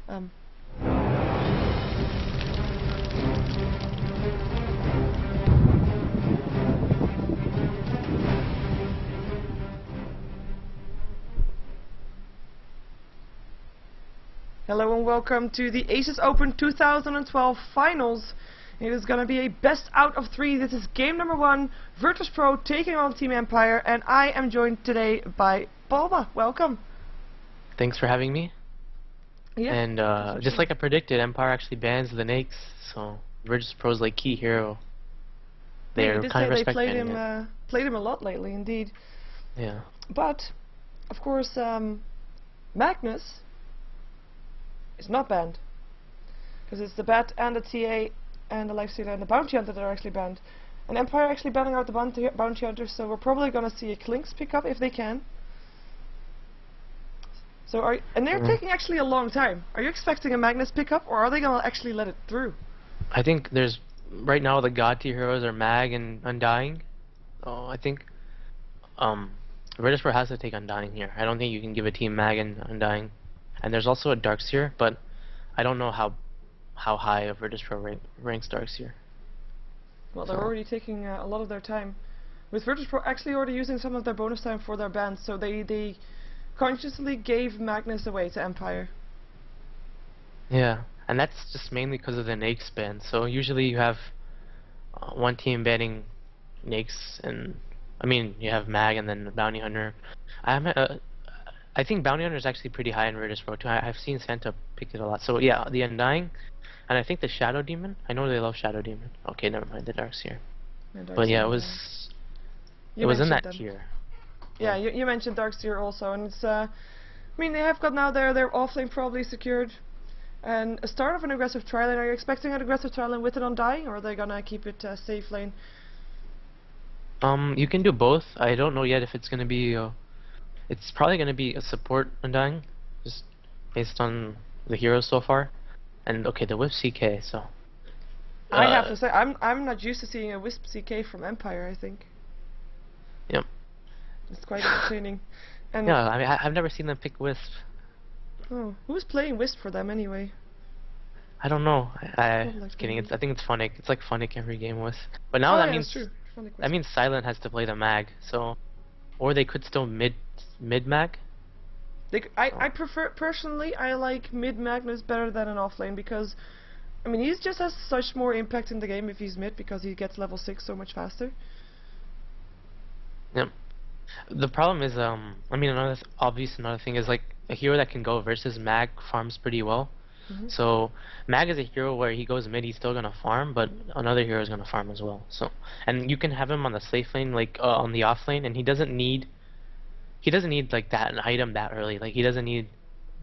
Um, Hello and welcome to the ASUS Open 2012 Finals. It is going to be a best out of 3. This is game number 1, VirtusPro taking on Team Empire, and I am joined today by Bulba. Welcome. Thanks for having me. Yeah. And just like I predicted, Empire actually bans the Nakes, so VirtusPro's like key hero. They're kind of respecting it. Played him a lot lately, indeed. Yeah. But, of course, Magnus is not banned, because it's the Bat and the TA and the Lifestealer and the Bounty Hunter that are actually banned. And Empire actually banning out the Bounty Hunter, so we're probably going to see a Clinks pick up if they can. So and they're taking actually a long time. Are you expecting a Magnus pickup, or are they going to actually let it through? I think there's right now the god tier heroes are Mag and Undying. Oh, I think VirtusPro has to take Undying here. I don't think you can give a team Mag and Undying. And there's also a Darkseer, but I don't know how high a VirtusPro ranks Darkseer. Well, they're already taking a lot of their time. With VirtusPro actually already using some of their bonus time for their bans, so they consciously gave Magnus away to Empire. Yeah, and that's just mainly because of the Nakes ban. So usually you have one team banning Nakes, and I mean you have Mag and then the Bounty Hunter. I think Bounty Hunter is actually pretty high in VirtusPro too. I've seen Santa pick it a lot. So yeah, the Undying, and I think the Shadow Demon. I know they love Shadow Demon. Okay, never mind the Darkseer. But yeah, it was in that tier. Yeah, you mentioned Darkseer also, and it's I mean they have got now their offlane probably secured, and a start of an aggressive tri-lane. Are you expecting an aggressive tri-lane with an Undying, or are they gonna keep it safe lane? You can do both. I don't know yet if it's gonna be. It's probably going to be a support Undying, just based on the heroes so far. And okay, the Wisp CK, so... I have to say, I'm not used to seeing a Wisp CK from Empire, I think. Yep. It's quite entertaining. And yeah, I mean, I've never seen them pick Wisp. Oh, who's playing Wisp for them anyway? I don't know. Just kidding. I think it's Funnick. It's like Funnick every game with. But now that means Silent has to play the Mag, so... Or they could still mid-mag? I prefer, personally, I like mid-Magnus better than an offlane, because, I mean, he just has such more impact in the game if he's mid, because he gets level 6 so much faster. Yep. The problem is, I mean, another thing is, like, a hero that can go versus Mag farms pretty well. So, Mag is a hero where he goes mid, he's still gonna farm, but another hero is gonna farm as well. So, and you can have him on the safe lane, like, on the off lane, and he doesn't need like an item that early. Like he doesn't need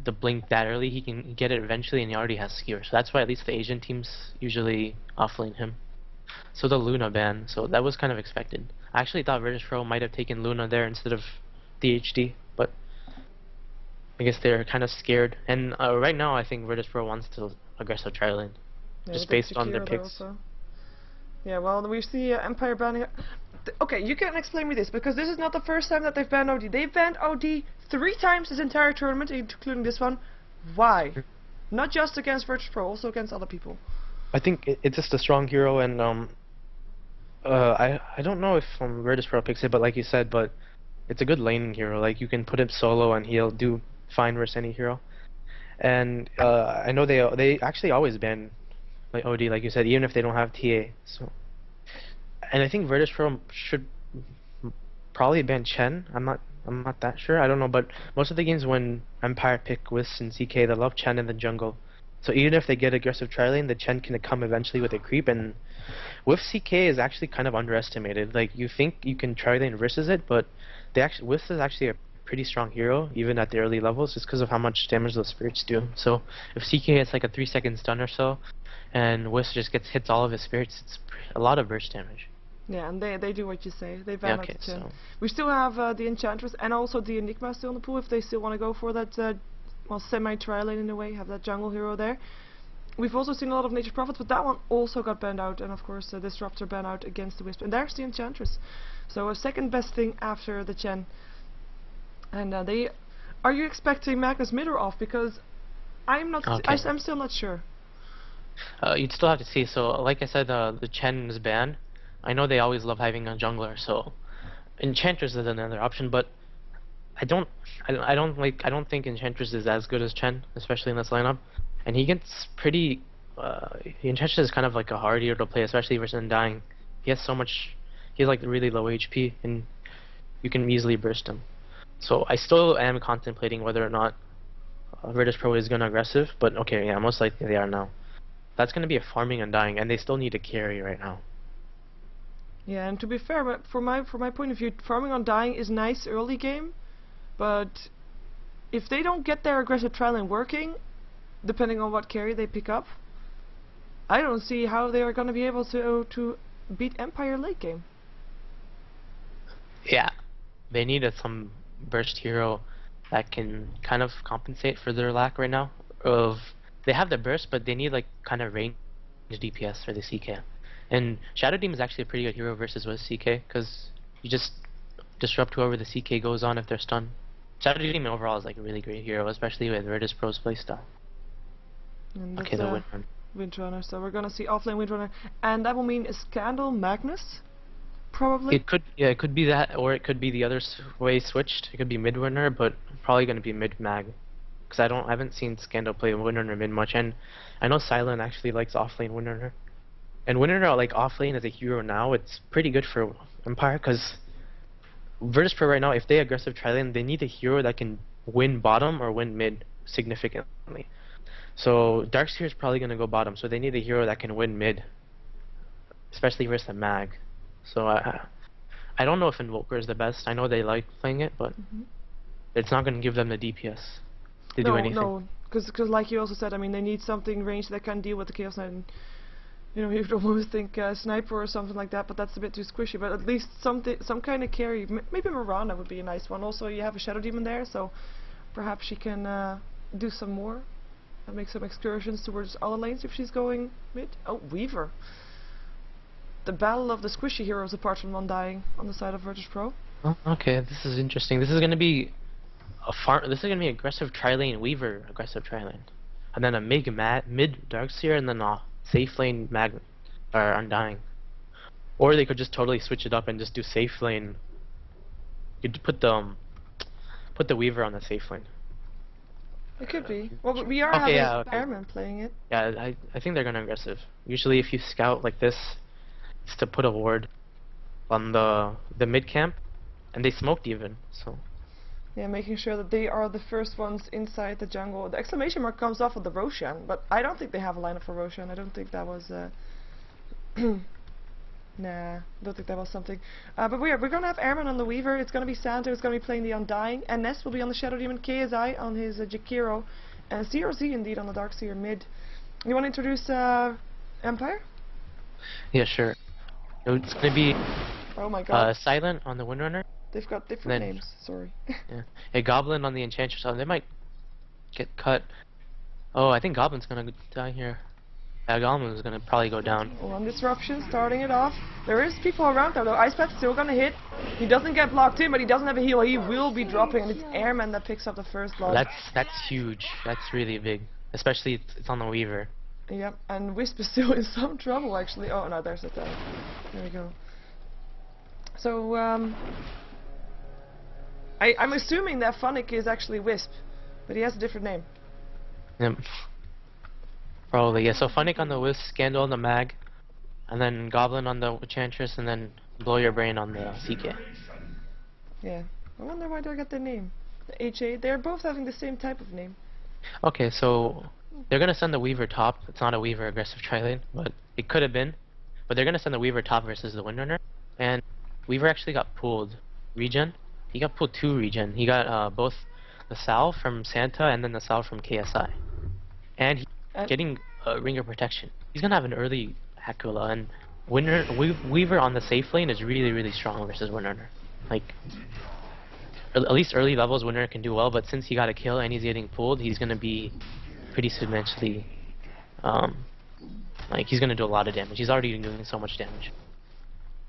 the blink that early. He can get it eventually, and he already has Skewer. So that's why at least the Asian teams usually offlane him. So the Luna ban. So that was kind of expected. I actually thought VirtusPro might have taken Luna there instead of DHD, but I guess they're kind of scared. And right now, I think VirtusPro wants to aggressive tri-lane, just based on their picks. Yeah, well, we see Empire banning. Okay, you can explain me this, because this is not the first time that they've banned OD. They've banned OD 3 times this entire tournament, including this one. Why? Not just against VirtusPro, also against other people. I think it's just a strong hero, and I don't know if VirtusPro picks it, but like you said, but it's a good laning hero. Like you can put him solo, and he'll do fine versus any hero. And I know they actually always ban like OD, like you said, even if they don't have TA. So. And I think VirtusPro should probably ban Chen. I'm not that sure. I don't know, but most of the games when Empire pick Wisp and CK, they love Chen in the jungle. So even if they get aggressive tri-lane, the Chen can come eventually with a creep. And Wisp CK is actually kind of underestimated. Like you think you can tri-lane versus it, but Wisp is actually a pretty strong hero even at the early levels, just because of how much damage those spirits do. So if CK gets like a 3-second stun or so, and Wisp just hits all of his spirits, it's a lot of burst damage. Yeah, and they do what you say. They ban out the Chen. So we still have the Enchantress and also the Enigma still in the pool if they still want to go for that well, semi-tri-lane in a way, have that jungle hero there. We've also seen a lot of Nature Prophets, but that one also got banned out, and of course Disruptor banned out against the Wisp. And there's the Enchantress. So a second best thing after the Chen. And are you expecting Magnus mid or off? Because I'm not. Okay. I'm still not sure. You'd still have to see. So, like I said, the Chen is banned. I know they always love having a jungler, so Enchantress is another option, but I don't think Enchantress is as good as Chen, especially in this lineup. And he gets pretty. Enchantress is kind of like a hard hero to play, especially versus Undying. He has so much. He has like really low HP, and you can easily burst him. So I still am contemplating whether or not VirtusPro is gonna aggressive, but okay, yeah, most likely they are now. That's gonna be a farming Undying, and they still need a carry right now. Yeah, and to be fair, but from my point of view, farming on dying is nice early game, but if they don't get their aggressive trial lane working, depending on what carry they pick up, I don't see how they are going to be able to beat Empire late game. Yeah, they needed some burst hero that can kind of compensate for their lack right now. They have the burst, but they need like kind of range DPS for the CK. And Shadow Demon is actually a pretty good hero versus with CK, because you just disrupt whoever the CK goes on if they're stunned. Shadow Demon overall is like a really great hero, especially with VirtusPro's playstyle. And Okay, the Windrunner. Windrunner, so we're gonna see offlane Windrunner, and that will mean a Scandal Magnus, probably. It could, yeah, it could be that, or it could be the other way switched. It could be mid Windrunner, but probably gonna be mid Mag, because I haven't seen Scandal play Windrunner mid much, and I know Silent actually likes offlane Windrunner. And Windrunner, like offlane as a hero now, it's pretty good for Empire, because VirtusPro right now, if they aggressive tri-lane, they need a hero that can win bottom or win mid significantly. So Darkseer is probably going to go bottom, so they need a hero that can win mid, especially versus a mag. So I don't know if Invoker is the best. I know they like playing it, but it's not going to give them the DPS to do anything. No, because like you also said, I mean, they need something ranged that can deal with the Chaos Knight. And, you know, you'd almost think Sniper or something like that, but that's a bit too squishy. But at least some kind of carry. Maybe Mirana would be a nice one. Also, you have a Shadow Demon there, so perhaps she can do some more. And make some excursions towards other lanes if she's going mid. Oh, Weaver. The battle of the squishy heroes apart from Undying on the side of VirtusPro. Oh, okay, this is interesting. This is going to be this is going to be aggressive tri-lane Weaver, aggressive tri-lane. And then a mid Darkseer, and then a safe lane or Undying. Or they could just totally switch it up and just do safe lane. You'd put the Weaver on the safe lane. It could be. Well, but we are having Airman playing it. Yeah, I think they're gonna aggressive. Usually if you scout like this, it's to put a ward on the mid camp, and they smoked even, so. Yeah, making sure that they are the first ones inside the jungle. The exclamation mark comes off of the Roshan, but I don't think they have a lineup for Roshan. I don't think that was nah, don't think that was something. But we're gonna have Airman on the Weaver. It's gonna be Santo. It's gonna be playing the Undying. And Ness will be on the Shadow Demon. KSI on his Jakiro, and CRZ indeed on the Darkseer mid. You want to introduce Empire? Yeah, sure. It's gonna be oh my god. Silent on the Windrunner. They've got different names. Sorry. Yeah, a Goblin on the Enchantress. So they might get cut. Oh, I think Goblin's gonna die here. Goblin's gonna probably go down. One disruption, starting it off. There is people around though. Ice Pack's still gonna hit. He doesn't get blocked in, but he doesn't have a heal. He will be dropping, and it's Airman that picks up the first block. That's huge. That's really big. Especially it's on the Weaver. Yep, and Wisp is still in some trouble actually. Oh no, there's the tank. There we go. So I'm assuming that Funnick is actually Wisp, but he has a different name. Yep. Probably, yeah. So Funnick on the Wisp, Scandal on the Mag, and then Goblin on the Enchantress, and then Blow Your Brain on the CK. Yeah. I wonder why they got their name. The HA, they're both having the same type of name. Okay, so they're gonna send the Weaver top. It's not a Weaver aggressive tri-lane, but it could have been. But they're gonna send the Weaver top versus the Windrunner, and Weaver actually got pulled regen. He got pulled 2 regen. He got both the Salve from Santa and then the Salve from KSI. And he's getting Ring of Protection. He's gonna have an early Aquila, and Weaver on the safe lane is really, really strong versus Windrunner. Like, at least early levels, Windrunner can do well, but since he got a kill and he's getting pulled, he's gonna be pretty substantially, like, he's gonna do a lot of damage. He's already doing so much damage.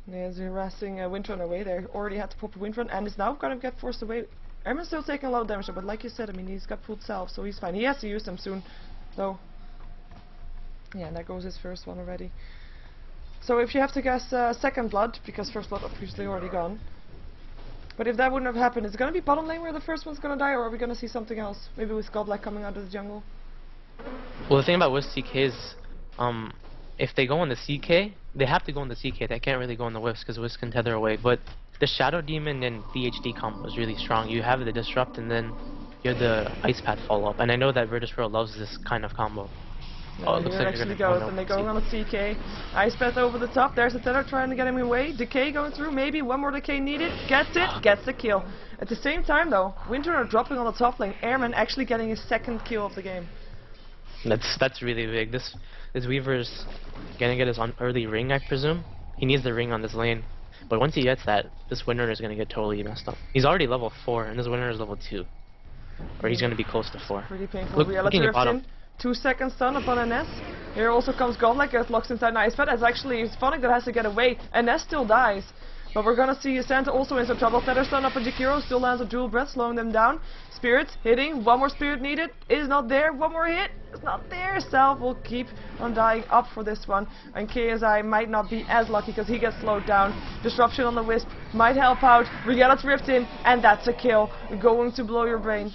Yeah, he's harassing Windrunner away there. Already had to pop a Windrunner, and is now gonna get forced away Airman's still taking a lot of damage, but like you said, I mean, he's got full self, so he's fine. He has to use them soon, though. Yeah, and there goes his first one already. So if you have to guess second blood, because first blood obviously already gone. But if that wouldn't have happened, is it going to be bottom lane where the first one's going to die, or are we going to see something else? Maybe with Goblak coming out of the jungle? Well, the thing about Wisp CK is, if they go on the CK, they have to go on the CK. They can't really go on the Wisp, because Wisp can tether away. But the Shadow Demon and DHD combo is really strong. You have the Disrupt, and then you have the Ice Path follow-up. And I know that VirtusPro loves this kind of combo. No, here like actually goes, and they're going on a CK. Ice Path over the top, there's a tether trying to get him away. Decay going through, maybe one more Decay needed. Gets it, gets the kill. At the same time though, Winter dropping on the top lane. Airman actually getting his second kill of the game. That's really big. This Weaver's gonna get his early ring, I presume. He needs the ring on this lane. But once he gets that, this Winter is gonna get totally messed up. He's already level 4, and this Winter is level 2. Or he's gonna be close to 4. Pretty painful. Reality Rift in. 2 seconds stun upon NS. Here also comes Godlike, gets locked inside an Ice Pad. It's actually Phonic that has to get away. NS still dies. But we're gonna see Santa also in some trouble. Feather stun up on Jakiro, still lands a dual breath, slowing them down. Spirit hitting, one more Spirit needed, is not there, one more hit, it's not there. Self will keep on dying up for this one. And KSI might not be as lucky because he gets slowed down. Disruption on the Wisp might help out. Reality Rift in, and that's a kill. Going to blow your brain.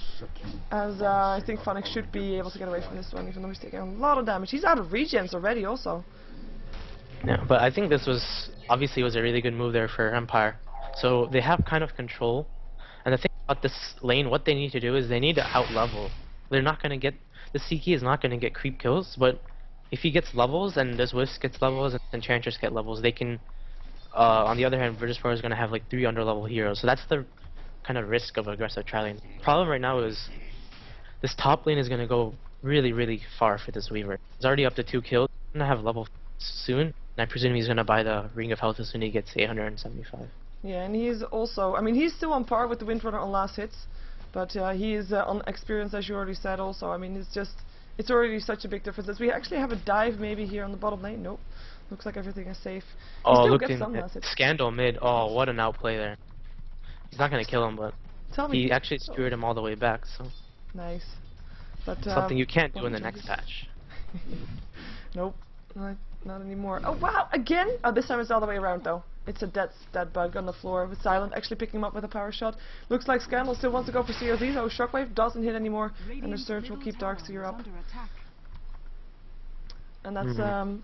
As I think Phonic should be able to get away from this one, even though he's taking a lot of damage. He's out of regens already also. Yeah, but I think this was, obviously was a really good move there for Empire. So they have kind of control. And the thing about this lane, what they need to do is they need to out-level. They're not going to get, the CK is not going to get creep kills, but if he gets levels and this Wisp gets levels and Enchantress get levels, they can, on the other hand, VirtusPro is going to have like 3 underlevel heroes. So that's the kind of risk of aggressive tri-lane. Problem right now is this top lane is going to go really, really far for this Weaver. He's already up to 2 kills. He's going to have level soon. And I presume he's going to buy the Ring of Health as soon as he gets 875. Yeah, and he's also, I mean, he's still on par with the Windrunner on last hits, but he is on experience, as you already said also. I mean, it's just, it's already such a big difference. As we actually have a dive maybe here on the bottom lane. Nope. Looks like everything is safe. Oh, look at Scandal mid. Oh, what an outplay there. He's not going to kill him, but he actually screwed him all the way back, so. Nice. But, something you can't do in the next patch. Nope. Not anymore. Oh wow, again? Oh, this time it's the other way around though. It's a dead bug on the floor with Silent actually picking him up with a power shot. Looks like Scandal still wants to go for CRZ, so Shockwave doesn't hit anymore, and the Surge will keep Darkseer up. And that's,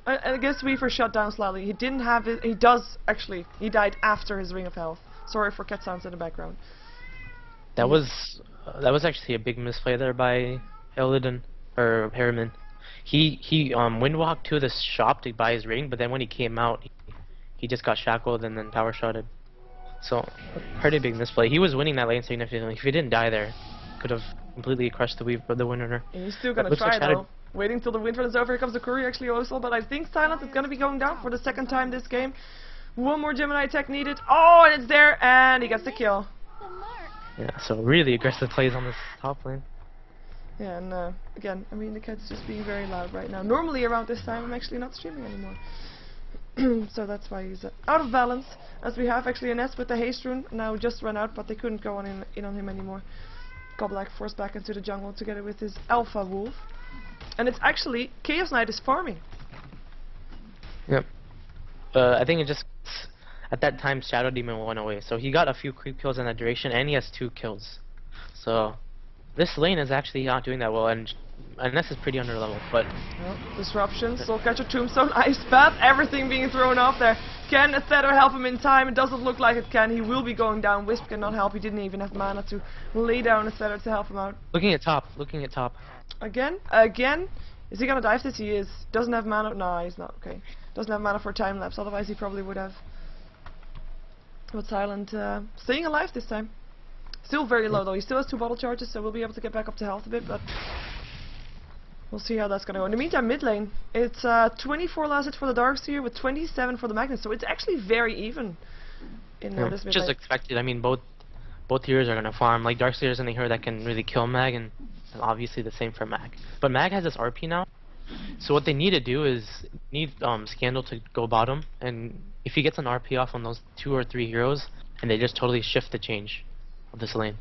I guess Weaver shut down slightly. He didn't have it, he does actually, he died after his Ring of Health. Sorry for cat sounds in the background. That was actually a big misplay there by Elidon, or Harriman. He windwalked to the shop to buy his ring, but then when he came out, he just got shackled and then power shotted. So, pretty big misplay. He was winning that lane significantly. If he didn't die there, could have completely crushed the Windrunner. And he's still gonna try though. Waiting till the Windrunner is over. Here comes the Courier actually also, but I think Silence is gonna be going down for the second time this game. One more Gemini tech needed. Oh, and it's there, and he gets the kill. Yeah, so really aggressive plays on this top lane. Yeah, and again, I mean, the cat's just being very loud right now. Normally around this time I'm actually not streaming anymore. So that's why he's out of balance. As we have actually an S with the haste rune now just run out, but they couldn't go on in on him anymore. Goblak forced back into the jungle together with his Alpha Wolf. And it's actually Chaos Knight is farming. Yep. I think it just, at that time Shadow Demon went away. So he got a few creep kills in that duration, and he has 2 kills. So this lane is actually not doing that well, and this is pretty underleveled, but... Well, disruption, Soulcatcher, Tombstone, Ice Path, everything being thrown off there. Can Aether help him in time? It doesn't look like it can. He will be going down. Wisp cannot help. He didn't even have mana to lay down Aether to help him out. Looking at top. Again? Again? Is he gonna dive this? He is. Doesn't have mana. No, he's not. Okay. Doesn't have mana for time lapse. Otherwise he probably would have. But Silent staying alive this time. Still very low though. He still has 2 bottle charges, so we'll be able to get back up to health a bit, but we'll see how that's gonna go. In the meantime, mid lane, it's 24 last hit for the Darkseer with 27 for the Magnus, so it's actually very even in this mid lane. Just expected. I mean, both heroes are gonna farm. Like Darkseer isn't a hero that can really kill Mag, and obviously the same for Mag. But Mag has this RP now, so what they need to do is Scandal to go bottom, and if he gets an RP off on those 2 or 3 heroes, and they just totally shift the change of this lane.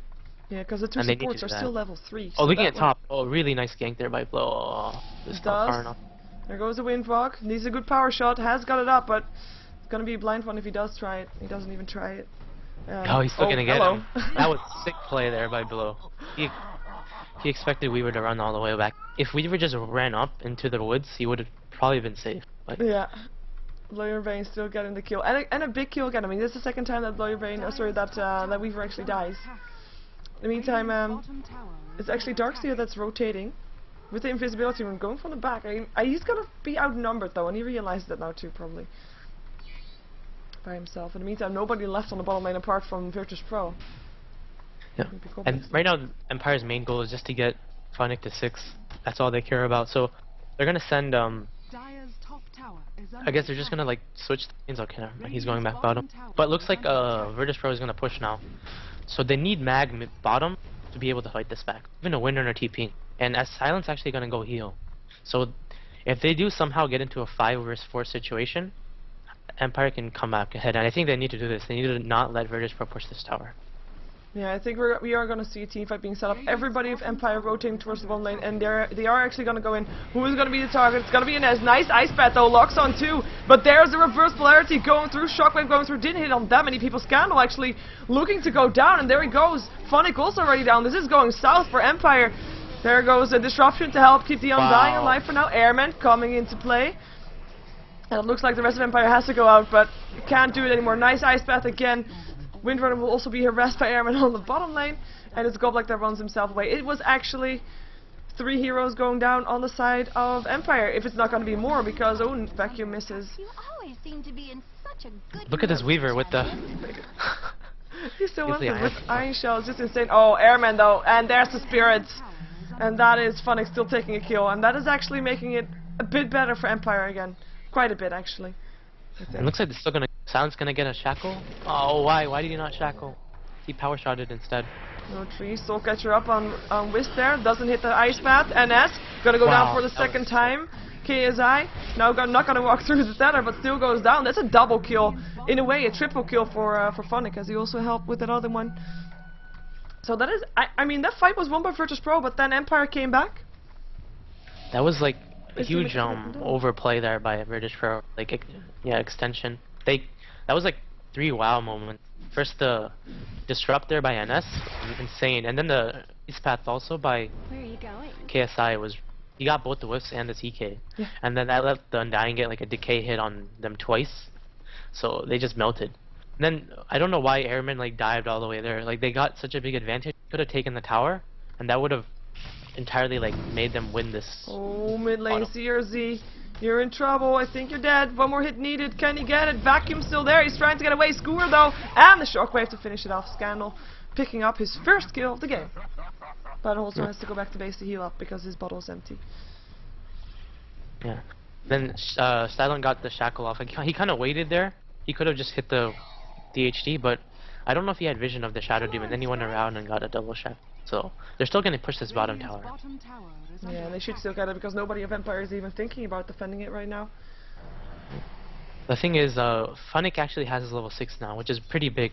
Yeah, because the two supports are still level 3. Oh, so looking at top. Oh, really nice gank there by Blow. Oh, this is not far enough. There goes the Windwalk. Needs a good power shot. Has got it up, but it's gonna be a blind one if he does try it. He doesn't even try it. Oh, he's still gonna get him. That was sick play there by Blow. He expected Weaver to run all the way back. If Weaver just ran up into the woods, he would have probably been safe. But yeah. Lawyer Vane still getting the kill, and a big kill again. I mean, this is the second time that Lawyer Vane, that Weaver actually dies. In the meantime, it's actually Darkseer that's rotating with the invisibility rune going from the back. He's gonna be outnumbered though, and he realizes that now too, probably by himself. In the meantime, nobody left on the bottom lane apart from VirtusPro. Yeah, and right now Empire's main goal is just to get Funnick to 6. That's all they care about. So they're gonna send I guess they're just gonna like switch lanes. Okay, never mind. He's going back bottom. But it looks like VirtusPro is gonna push now. So they need Mag bottom to be able to fight this back. Even a Winner or TP. And as Silent's actually gonna go heal. So if they do somehow get into a 5 vs 4 situation, Empire can come back ahead. And I think they need to do this. They need to not let VirtusPro push this tower. Yeah, I think we are going to see a team fight being set up. Everybody of Empire rotating towards the bottom lane, and they are actually going to go in. Who is going to be the target? It's going to be Inez. Nice ice bat though, locks on 2. But there's the reverse polarity going through. Shockwave going through. Didn't hit on that many people. Scandal actually looking to go down, and there he goes. Funnick also already down. This is going south for Empire. There goes a disruption to help keep the Undying alive for now. Airman coming into play. And it looks like the rest of Empire has to go out, but can't do it anymore. Nice ice bath again. Windrunner will also be harassed by Airman on the bottom lane, and it's Goblik that runs himself away. It was actually 3 heroes going down on the side of Empire, if it's not going to be more, because Vacuum misses. You always seem to be in such a good Look at this Weaver with the... He still wants it with Iron Shell, it's just insane. Oh, Airman though, and there's the Spirits. And that is Funnick still taking a kill, and that is actually making it a bit better for Empire again. Quite a bit, actually. It looks like they're still gonna... Silent's gonna get a shackle? Oh, why? Why did he not shackle? He power shotted instead. No tree. Soul Catcher up on Wisp there. Doesn't hit the ice path. NS gonna go down for the second time. KSI now not gonna walk through the tether, but still goes down. That's a double kill. In a way, a triple kill for Funnick, as he also helped with that other one. So that is... I mean, that fight was won by VirtusPro, but then Empire came back. That was like a huge overplay there by VirtusPro. Like, yeah, extension. That was like 3 wow moments. First the disrupt there by NS, insane, and then the ice path also by KSI was... He got both the whiffs and the TK. Yeah. And then that let the Undying get like a decay hit on them twice. So they just melted. And then I don't know why Airman like dived all the way there. Like they got such a big advantage. Could have taken the tower, and that would have entirely like made them win this. Oh, mid lane CRZ. You're in trouble. I think you're dead. One more hit needed. Can you get it? Vacuum's still there. He's trying to get away. Skewer though, and the shockwave to finish it off. Scandal picking up his first kill of the game. But also has to go back to base to heal up because his bottle's empty. Yeah. Then Silent got the shackle off. He kind of waited there. He could have just hit the DHD, but I don't know if he had vision of the Shadow Demon. Then he went around and got a double shackle. So they're still going to push this bottom tower. Yeah, they should still get it because nobody of Empire is even thinking about defending it right now. The thing is, Funnick actually has his level 6 now, which is pretty big.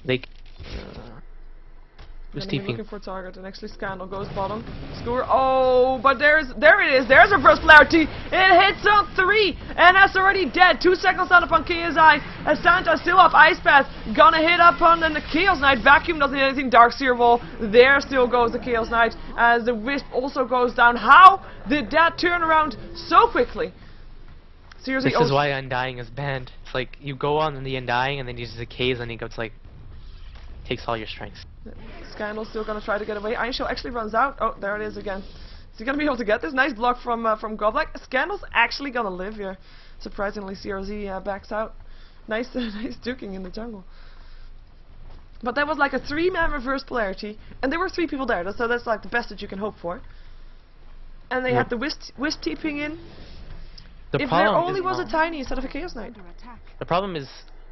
Like, who's TPing? Looking for a target, and actually Scandal goes bottom. Skewer, oh, but there it is. There's a reverse polarity. It hits on 3, and that's already dead. 2 seconds down upon KSI. As Santa still off Ice Path, gonna hit up on the Chaos Knight. Vacuum doesn't hit anything. Darkseer wall. There still goes the Chaos Knight, as the Wisp also goes down. How did that turn around so quickly? Seriously, this is why Undying is banned. It's like you go on the Undying, and then he just decays, and he goes like takes all your strengths. Scandal's still gonna try to get away. Iron Shell actually runs out. Oh, there it is again. Is he gonna be able to get this? Nice block from Goblik. Scandal's actually gonna live here. Surprisingly, CRZ backs out. Nice, nice duking in the jungle. But that was like a 3-man reverse polarity, and there were 3 people there. So that's like the best that you can hope for. And they had the Wisp TPing in. If there only was a Tiny instead of a Chaos Knight. The problem is,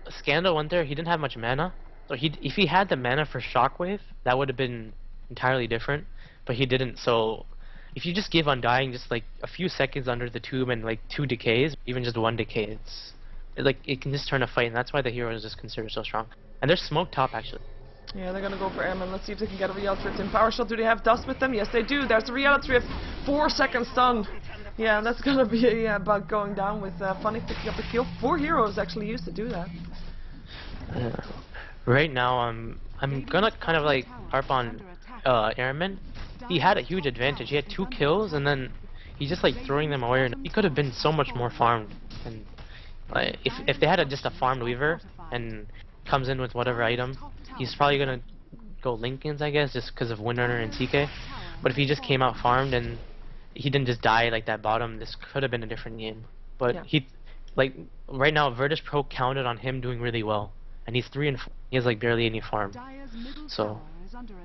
Scandal went there. He didn't have much mana. So if he had the mana for Shockwave, that would have been entirely different, but he didn't. So if you just give Undying just like a few seconds under the tomb and like 2 decays, even just 1 decay, it can just turn a fight, and that's why the hero is just considered so strong. And there's smoke top actually. Yeah, they're gonna go for Airman. Let's see if they can get a reality rift in. Power shot. Do they have dust with them? Yes, they do. There's a reality rift. 4-second stun. Yeah, that's gonna be a bug going down with Funny picking up the kill. 4 heroes actually used to do that. Right now, I'm gonna kind of like harp on Airman. He had a huge advantage. He had 2 kills, and then he's just like throwing them away. And he could have been so much more farmed. And if they had just a farmed Weaver and comes in with whatever item, he's probably gonna go Lincolns, I guess, just because of Windrunner and CK. But if he just came out farmed and he didn't just die like that bottom, this could have been a different game. But yeah. he, like, right now VirtusPro counted on him doing really well, and he's 3 and 4. He has like barely any farm, so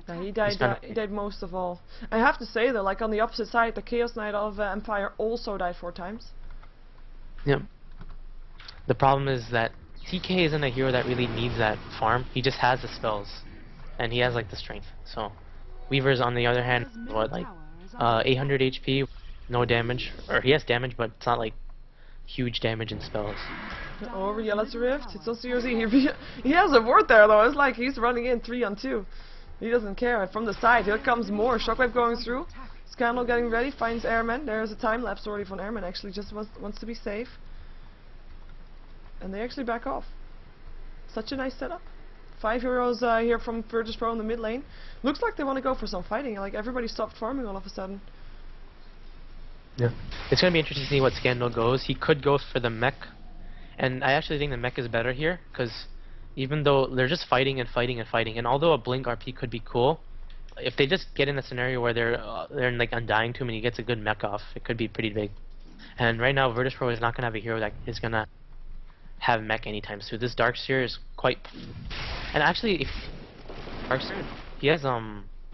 yeah, he died most of all. I have to say though, like on the opposite side, the Chaos Knight of Empire also died 4 times. Yep. The problem is that TK isn't a hero that really needs that farm. He just has the spells, and he has like the strength. So Weaver's on the other hand, what, like 800 HP, no damage, or he has damage, but it's not like huge damage in spells. Oh, reality rift. It's on COZ. He has a ward there though. It's like he's running in 3 on 2. He doesn't care. From the side, here comes more. Shockwave going through. Scandal getting ready. Finds Airman. There's a time lapse already from Airman. Actually, just wants to be safe. And they actually back off. Such a nice setup. 5 heroes here from VirtusPro in the mid lane. Looks like they want to go for some fighting. Like everybody stopped farming all of a sudden. Yeah. It's gonna be interesting to see what Scandal goes. He could go for the mech, and I actually think the mech is better here because even though they're just fighting and fighting and fighting, and although a blink RP could be cool, if they just get in a scenario where they're like undying to him and he gets a good mech off, it could be pretty big. And right now VirtusPro is not gonna have a hero that is gonna have mech anytime soon. This Darkseer is quite, and actually if Darkseer, he has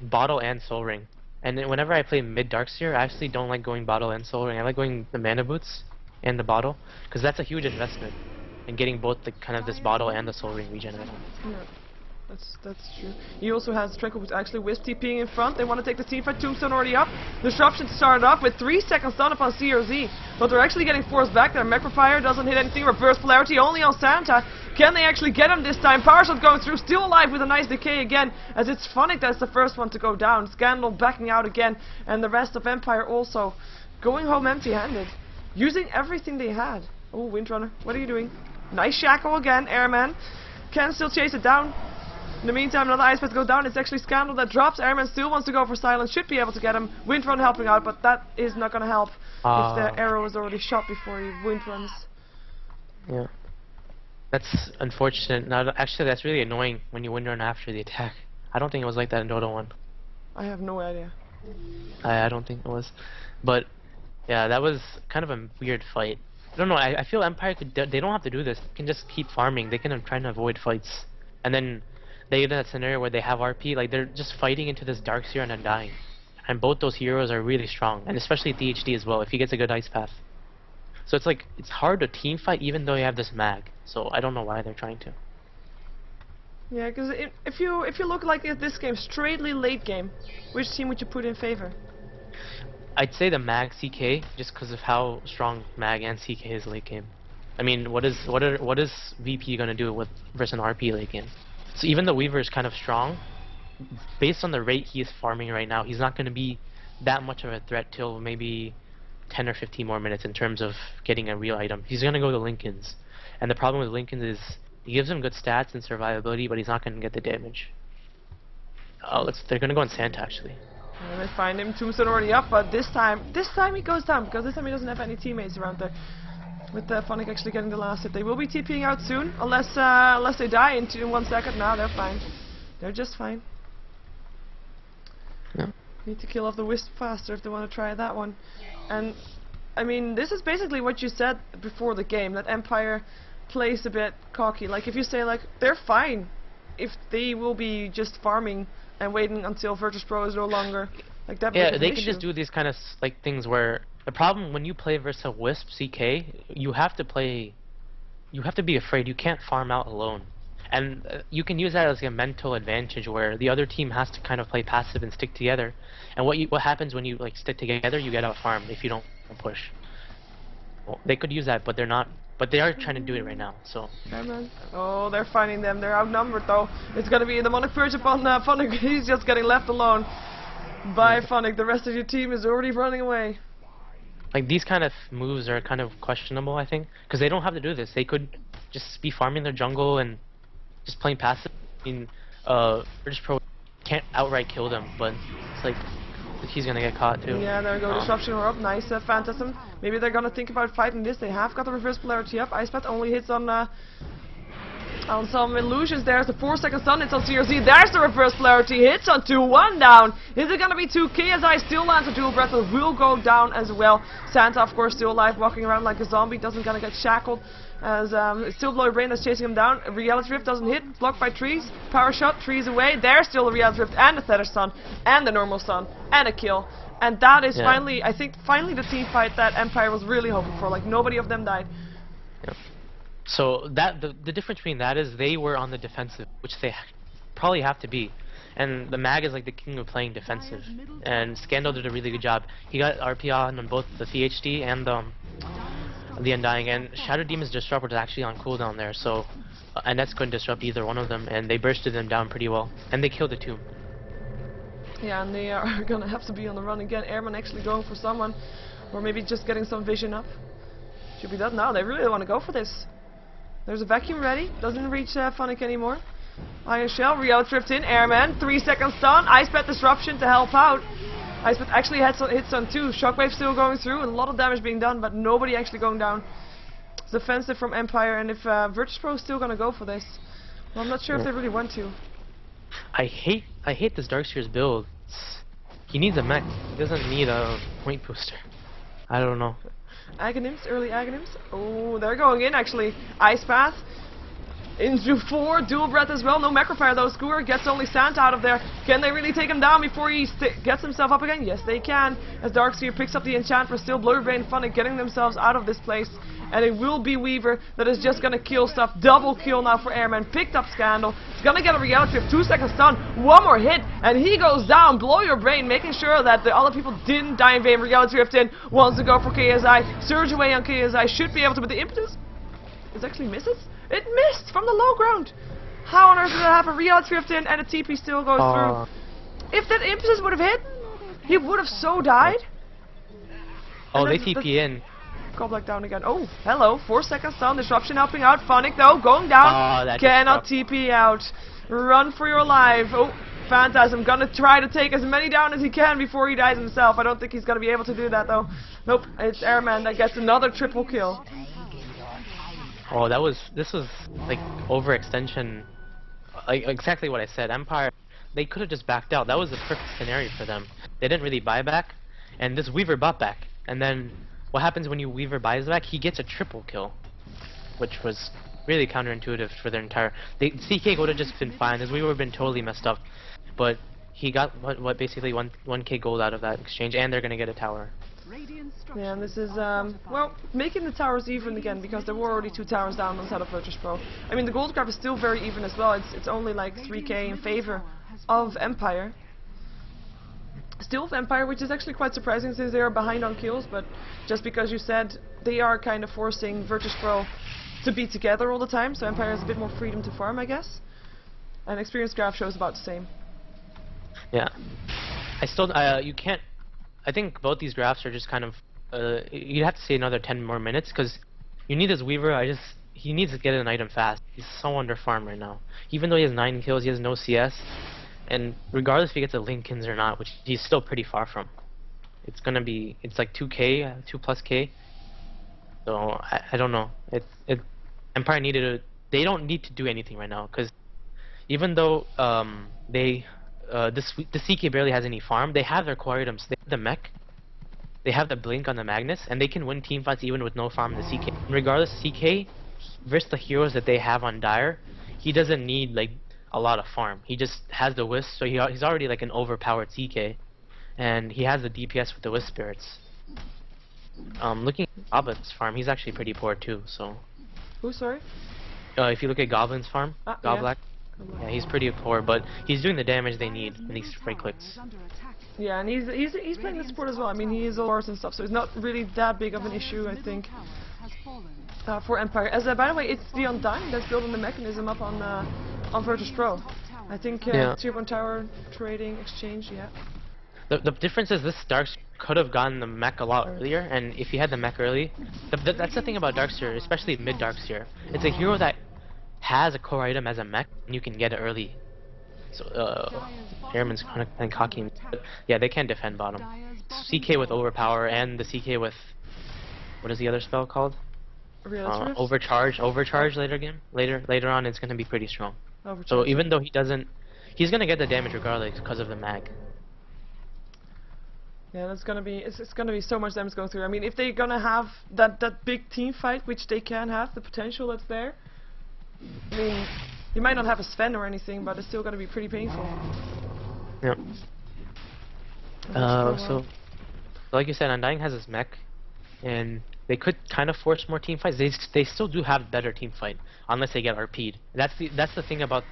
bottle and soul ring, and then whenever I play mid Darkseer, I actually don't like going bottle and soul ring. I like going the mana boots and the bottle because that's a huge investment in getting both the kind of this bottle and the soul ring regenerated. Yeah. That's true. He also has Trinkle, who's actually Wisp TPing in front. They want to take the team fight. Tombstone already up. Disruption started off with 3 seconds stun upon CRZ, but they're actually getting forced back there. Mechrifier doesn't hit anything. Reverse polarity only on Santa. Can they actually get him this time? Power shot going through, still alive with a nice decay again, as it's Funny that's the first one to go down. Scandal backing out again, and the rest of Empire also going home empty-handed, using everything they had. Oh, Windrunner, what are you doing? Nice shackle again, Airman. Can still chase it down. In the meantime, another ice path goes down. It's actually Scandal that drops. Airman still wants to go for silence. Should be able to get him. Windrun helping out, but that is not going to help if the arrow is already shot before he windruns. Yeah. That's unfortunate. Now, actually, that's really annoying when you windrun after the attack. I don't think it was like that in Dota 1. I have no idea. I don't think it was. But, yeah, that was kind of a weird fight. I don't know. I feel Empire they don't have to do this. They can just keep farming. They can try to avoid fights. And then they get in that scenario where they have RP, like they're just fighting into this Darkseer and then dying. And both those heroes are really strong, and especially THD as well, if he gets a good ice path. So it's like, it's hard to team fight even though you have this mag. So I don't know why they're trying to. Yeah, because if you look like at this game, straightly late game, which team would you put in favor? I'd say the mag CK, just because of how strong mag and CK is late game. I mean, what is VP gonna do with versus an RP late game? So even though Weaver is kind of strong, based on the rate he is farming right now, he's not going to be that much of a threat till maybe 10 or 15 more minutes in terms of getting a real item. He's going to go to Lincoln's. And the problem with Lincoln's is he gives him good stats and survivability, but he's not going to get the damage. Oh, they're going to go on Santa actually. And they find him. Tombstone already up, but this time he goes down because this time he doesn't have any teammates around there. With Phonic actually getting the last hit. They will be TPing out soon, unless they die in 1 second. Nah, they're fine. They're just fine. Yeah. Need to kill off the Wisp faster if they want to try that one. And, I mean, this is basically what you said before the game, that Empire plays a bit cocky. Like, if you say, like, they're fine if they will be just farming and waiting until VirtusPro is no longer, like, that. Yeah, they can just do these kind of, like, things where the problem when you play versus a Wisp CK, you have to be afraid. You can't farm out alone. And you can use that as a mental advantage where the other team has to kind of play passive and stick together. And what happens when you like stick together, you get out farmed if you don't push. Well, they could use that, but they're not But they are trying to do it right now, so. Oh, they're finding them. They're outnumbered though. It's gonna be the demonic purge upon Funnick. He's just getting left alone by Funnick. The rest of your team is already running away. Like, these kind of moves are kind of questionable, I think, because they don't have to do this. They could just be farming their jungle and just playing passive. I mean, VirtusPro can't outright kill them, but it's like he's gonna get caught too. Yeah, there we go. Disruption we're up. Nice, Phantasm. Maybe they're gonna think about fighting this. They have got the reverse polarity up. Icebat only hits on some illusions. There's the 4-second stun. It's on CRZ. There's the reverse polarity. Hits on 2. 1 down. Is it gonna be 2? KSI still lands a dual breath, but will go down as well. Santa, of course, still alive, walking around like a zombie. Doesn't gonna get shackled. As it's still Bloody Brain that's chasing him down. Reality Rift doesn't hit. Blocked by trees. Power shot. Trees away. There's still a Reality Rift and a Tether Stun and the normal stun and a kill. And that is finally, I think, the team fight that Empire was really hoping for. Like, nobody of them died. Yep. So that the difference between that is they were on the defensive, which they probably have to be. And the Mag is like the king of playing defensive. And Scandal did a really good job. He got RP on both the VHD and the Undying. And Shadow Demon's Disrupt was actually on cooldown there. So and that's couldn't disrupt either one of them. And they bursted them down pretty well. And they killed the two. Yeah, and they are gonna have to be on the run again. Airman actually going for someone, or maybe just getting some vision up. Should be done now. They really want to go for this. There's a vacuum ready. Doesn't reach Funnick anymore. Iron Shell, Reality Rift in. Airman, 3-second stun. Icebat Disruption to help out. Icebat actually hits on 2. Shockwave still going through. A lot of damage being done, but nobody actually going down. It's defensive from Empire, and if VirtusPro is still gonna go for this, well, I'm not sure if they really want to. I hate this Darkseer's build. He needs a mech. He doesn't need a point booster. I don't know. Agonyms, early Agonyms. Oh, they're going in actually. Ice Path. Into 4, dual breath as well. No Macrofire though. Skewer gets only Santa out of there. Can they really take him down before he gets himself up again? Yes, they can. As Darkseer picks up the Enchantress, still Bloody Brain Funnick getting themselves out of this place. And it will be Weaver that is just gonna kill stuff. Double kill now for Airman. Picked up Scandal. He's gonna get a Reality Rift. 2-second stun. One more hit. And he goes down. Blow your brain. Making sure that the other people didn't die in vain. Reality Rift in. Wants to go for KSI. Surge away on KSI. Should be able to, but the impetus is actually misses. It missed from the low ground. How on earth did that happen? Reality Rift in and a TP still goes through. If that impetus would have hit, he would have so died. Oh, they TP in. Go back down again. Oh, hello. 4-second stun. Disruption helping out. Funnick though going down. Cannot TP out. Run for your life. Oh, Phantasm gonna try to take as many down as he can before he dies himself. I don't think he's gonna be able to do that though. Nope. It's Airman that gets another triple kill. Oh, this was like overextension. Like exactly what I said. Empire, they could have just backed out. That was the perfect scenario for them. They didn't really buy back, and this Weaver bought back. And then what happens when you Weaver buys back? He gets a triple kill, which was really counterintuitive for their entire. CK would have just been fine. His Weaver would have been totally messed up, but he got what basically 1k gold out of that exchange, and they're gonna get a tower. Yeah, and this is, well, making the towers even again, because there were already 2 towers down on the side of VirtusPro. I mean, the gold grab is still very even as well. It's only like 3k in favor of Empire. Still of Empire, which is actually quite surprising since they are behind on kills, but just because you said they are kind of forcing VirtusPro to be together all the time, so Empire has a bit more freedom to farm, I guess. And experience graph shows about the same. Yeah. I still, you can't. I think both these graphs are just kind of, you have to say another 10 more minutes, because you need this Weaver. He needs to get an item fast. He's so under farm right now. Even though he has 9 kills, he has no CS, and regardless if he gets a Lincolns or not, which he's still pretty far from, it's gonna be, it's like 2k, 2+k. So I don't know. Empire needed to, they don't need to do anything right now, because even though the CK barely has any farm, they have their core items. They have the mech, they have the blink on the Magnus, and they can win team fights even with no farm in the CK. And regardless, CK versus the heroes that they have on Dire, he doesn't need like a lot of farm. He just has the Wisp, so he's already like an overpowered CK, and he has the DPS with the Wisp spirits. Looking at Goblin's farm, he's actually pretty poor too. So. Who, sorry? If you look at Goblin's farm, Goblak. Yeah. Yeah, he's pretty poor, but he's doing the damage they need in these right clicks. Yeah, and he's playing the support as well. I mean, he is all horse and stuff, so it's not really that big of an issue, I think. for Empire. As by the way, it's the Undying that's building the mechanism up on VirtusPro. I think Tier 1 Tower Trading Exchange, yeah. The difference is this Darkseer could have gotten the mech a lot earlier, and if he had the mech early, that's the thing about Darkseer, especially mid Darkseer. It's a hero that has a core item as a mech, and you can get it early. So, Airman's kind of cocky. But yeah, they can defend bottom. CK with Overpower and the CK with, what is the other spell called? Overcharge later on it's gonna be pretty strong. So even though he's gonna get the damage regardless because of the mag. Yeah, that's gonna be it's gonna be so much damage going through. I mean, if they're gonna have that big team fight, which they can have, the potential that's there. I mean, you might not have a Sven or anything, but it's still gonna be pretty painful. Yeah. So like you said, Undying has his mech, and they could kind of force more team fights. They still do have better team fight unless they get RP'd. That's the thing about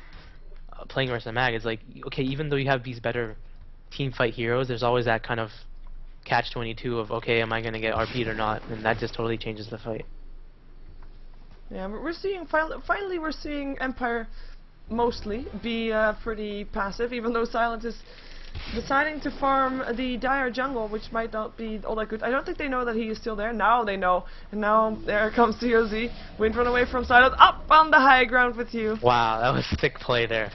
playing versus a mag. Is like, okay, even though you have these better team fight heroes, there's always that kind of catch-22 of, okay, am I gonna get RP'd or not, and that just totally changes the fight. Yeah, we're seeing finally we're seeing Empire mostly be pretty passive, even though Silent is deciding to farm the Dire jungle, which might not be all that good. I don't think they know that he is still there. Now they know, and now there comes COZ. Wind run away from Silent, up on the high ground with you. Wow, that was sick play there.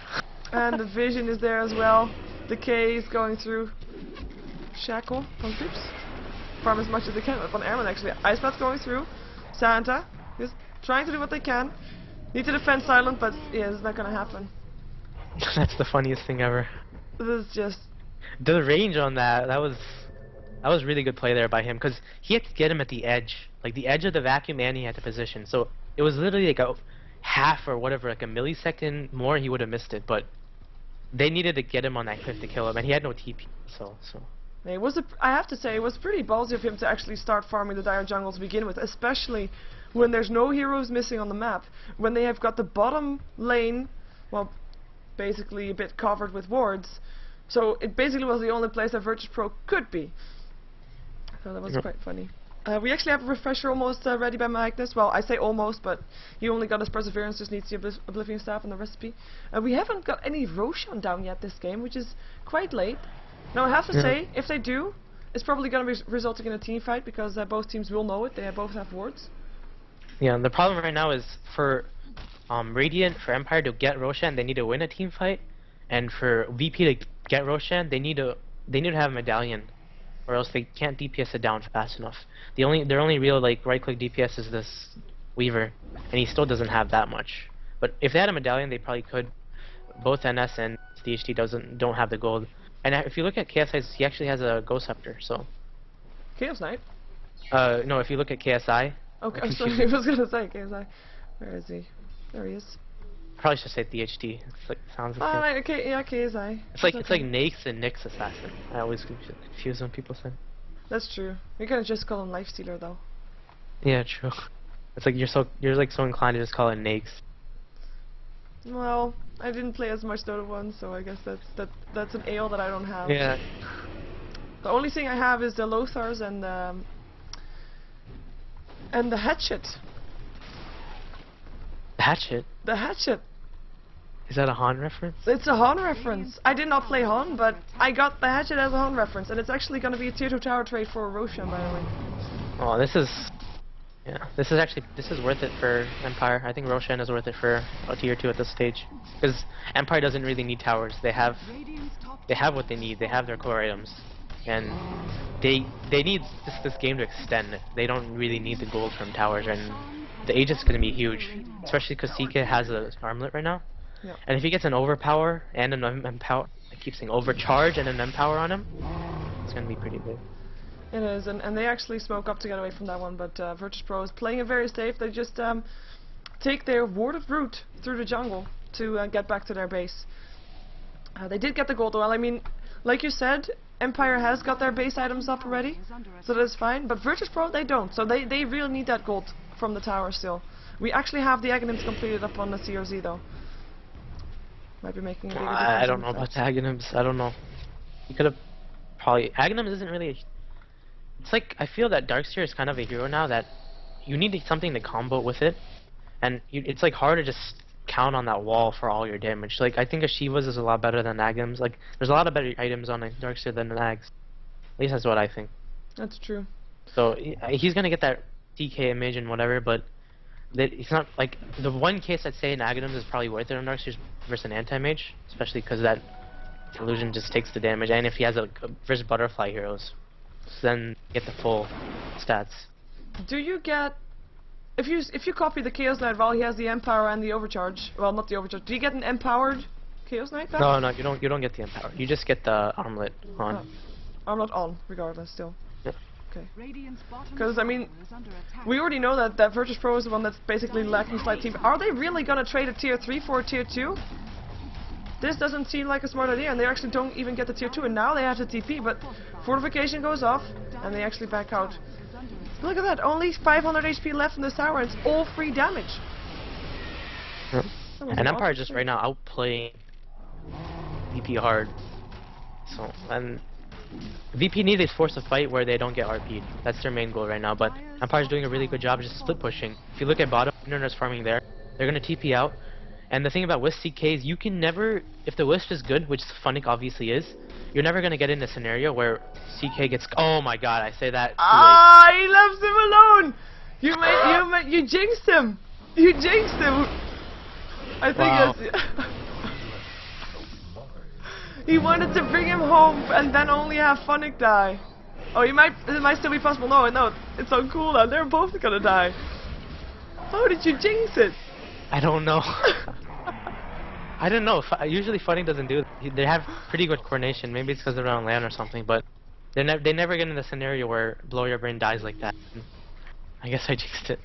And the Vision is there as well. The K is going through. Shackle from Tips. Farm as much as they can up on Airman actually. Ice Path's going through. Santa is trying to do what they can. Need to defend Silent, but yeah, it's not gonna happen. That's the funniest thing ever. This is just... The range on that was really good play there by him, because he had to get him at the edge. Like the edge of the vacuum, and he had to position. So it was literally like a half or whatever, like a millisecond more, he would have missed it, but they needed to get him on that cliff to kill him, and he had no TP, so. It was I have to say, it was pretty ballsy of him to actually start farming the Dire jungle to begin with, especially when there's no heroes missing on the map. When they have got the bottom lane, well, basically a bit covered with wards, so it basically was the only place that VirtusPro could be. So that was quite funny. We actually have a refresher almost ready by Magnus. Well, I say almost, but he only got his Perseverance, just needs the Oblivion Staff and the recipe. We haven't got any Roshan down yet this game, which is quite late. Now I have to say, if they do, it's probably going to be resulting in a team fight, because both teams will know it. They both have wards. Yeah, and the problem right now is for Radiant, for Empire to get Roshan, they need to win a team fight, and for VP to get Roshan, they need to have a medallion, or else they can't DPS it down fast enough. Their only real like right-click DPS is this Weaver, and he still doesn't have that much. But if they had a medallion, they probably could. Both NS and DHT don't have the gold. And if you look at KSI, he actually has a Ghost Scepter, so. Chaos Knight? No, if you look at KSI. Okay, I'm sorry, I was gonna say KSI. Where is he? There he is. Probably should say DHT. It's like sounds like. Oh, right, okay, yeah, KSI. It's like Nake's and Nick's assassin. I always confuse when people say. That's true. You're gonna just call him Lifestealer though. Yeah, true. It's like you're like so inclined to just call it Nake's. Well, I didn't play as much Dota 1, so I guess that's an ale that I don't have. Yeah. The only thing I have is the Lothars and the Hatchet. The Hatchet? The Hatchet. Is that a Han reference? It's a Han reference. I did not play Han, but I got the Hatchet as a Han reference, and it's actually going to be a tier 2 tower trade for Roshan, by the way. Oh, this is worth it for Empire. I think Roshan is worth it for a tier 2 at this stage, because Empire doesn't really need towers. They have what they need. They have their core items, and they need this game to extend. They don't really need the gold from towers, and the Aegis is going to be huge, especially because CK has an armlet right now. Yeah. And if he gets an overpower and an empower, I keep saying overcharge and an empower on him, it's going to be pretty big. It is, and they actually smoke up to get away from that one, but VirtusPro is playing it very safe. They just take their warded route through the jungle to get back to their base. They did get the gold, well, I mean, like you said, Empire has got their base items up already, so that's fine, but VirtusPro, they don't, so they really need that gold from the tower still. We actually have the Aghanims completed up on the CRZ though. Might be making a big difference. I don't know about the Aghanims, I don't know. You could have probably... Aghanims isn't really... It's like, I feel that Darkseer is kind of a hero now that you need something to combo with it, and it's like hard to just count on that wall for all your damage. Like I think a Sheeva's is a lot better than Agams. Like there's a lot of better items on a Darkseer than an Ags. At least that's what I think. That's true. So he's gonna get that DK image and whatever, but it's not like the one case I'd say in Agams is probably worth it on Darkseer versus an anti-mage, especially because that illusion just takes the damage, and if he has a versus butterfly heroes, then get the full stats. Do you get if you copy the Chaos Knight while he has the Empower and the Overcharge? Well, not the Overcharge. Do you get an empowered Chaos Knight back? No, you don't get the Empower. You just get the armlet on. Oh. Armlet on, regardless, still. Yep. Okay. Because I mean, we already know that VirtusPro is the one that's basically lacking slight team. Are they really gonna trade a tier 3 for a tier 2? This doesn't seem like a smart idea, and they actually don't even get the tier 2, and now they have the TP, but fortification goes off, and they actually back out. Look at that, only 500 HP left in this tower, and it's all free damage. Yep. And Empire just right now outplaying VP hard. So, and VP need is force a fight where they don't get RP'd. That's their main goal right now, but Empire's doing a really good job just split pushing. If you look at bottom, Interner's farming there, they're gonna TP out. And the thing about Wisp CK is you can never, if the Wisp is good, which Funnick obviously is, you're never gonna get in a scenario where CK gets. Oh my god, I say that. Ah, he left him alone. You jinxed him. You jinxed him. I think Wow. He wanted to bring him home and then only have Funnick die. Oh, it might still be possible. No, it's on cooldown. They're both gonna die. How did you jinx it? I don't know. I don't know. Usually Funnick doesn't do it. They have pretty good coordination. Maybe it's because they're on land or something, but they never get in a scenario where Blow Your Brain dies like that. I guess I jinxed it.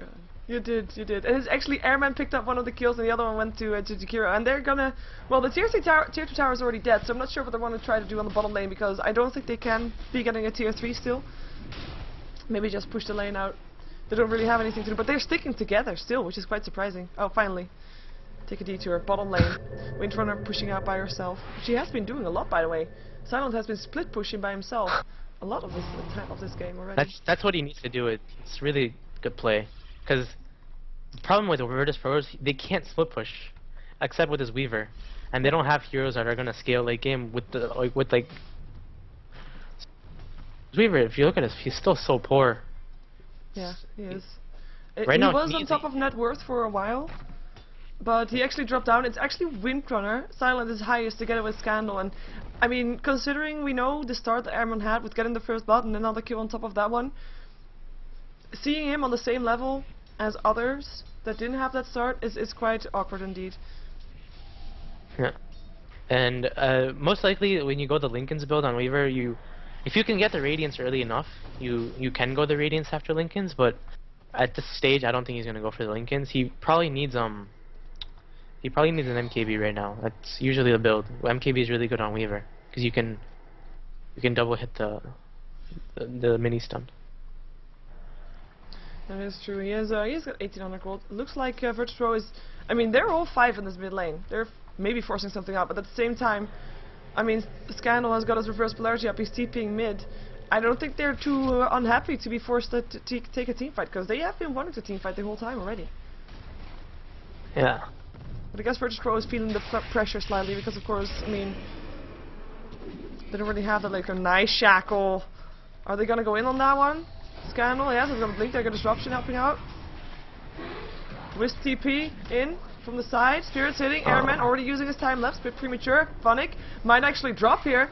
You did. And it's actually Airman picked up one of the kills and the other one went to Jakiro. And they're gonna... Well, the tier 2 tower is already dead, so I'm not sure what they want to try to do on the bottom lane, because I don't think they can be getting a tier 3 still. Maybe just push the lane out. They don't really have anything to do, but they're sticking together still, which is quite surprising. Oh, finally. Take a detour. Bottom lane. Windrunner pushing out by herself. She has been doing a lot, by the way. Silent has been split pushing by himself a lot of this game already. That's what he needs to do. It's really good play. Because the problem with the VirtusPro is they can't split push, except with his Weaver, and they don't have heroes that are gonna scale late game with Weaver. If you look at his, he's still so poor. Yeah, he is. Right now, he was on top of net worth for a while, but he actually dropped down. It's actually Windrunner. Silent is highest together with Scandal, and I mean, considering we know the start that Airman had with getting the first blood and another kill on top of that one, seeing him on the same level as others that didn't have that start is quite awkward indeed. Yeah, and most likely when you go the Lincoln's build on Weaver, if you can get the Radiance early enough, you can go the Radiance after Lincoln's, but at this stage I don't think he's gonna go for the Lincolns. He probably needs an MKB right now. That's usually the build. MKB is really good on Weaver because you can double hit the mini stun. That is true. He's got 1800 gold. Looks like VirtusPro is... I mean, they're all 5 in this mid lane. They're maybe forcing something out, but at the same time, I mean, Scandal has got his reverse polarity up. He's TPing mid. I don't think they're too unhappy to be forced to take a team fight, because they have been wanting to team fight the whole time already. Yeah. But I guess VirtusPro is feeling the pressure slightly, because of course, I mean, they don't really have that like a nice shackle. Are they gonna go in on that one? Scandal, yes, they've got a blink, they've got disruption helping out. Wisp TP in from the side, Spirit's hitting, Airman already using his time left, a bit premature. Funnick might actually drop here,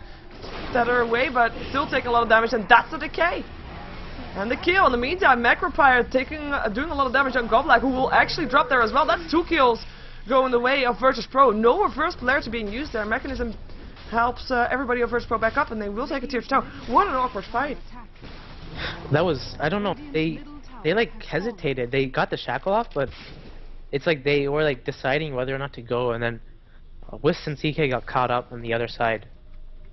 tether away, but still take a lot of damage, and that's the decay. And the kill. In the meantime, Macropire doing a lot of damage on Goblak, who will actually drop there as well. That's 2 kills going the way of VirtusPro. No reverse polarity being used there. Mechanism helps everybody of VirtusPro back up, and they will take a tier 2 tower. What an awkward fight. That was, I don't know, they like hesitated. They got the shackle off, but it's like they were like deciding whether or not to go, and then Wisp and CK got caught up on the other side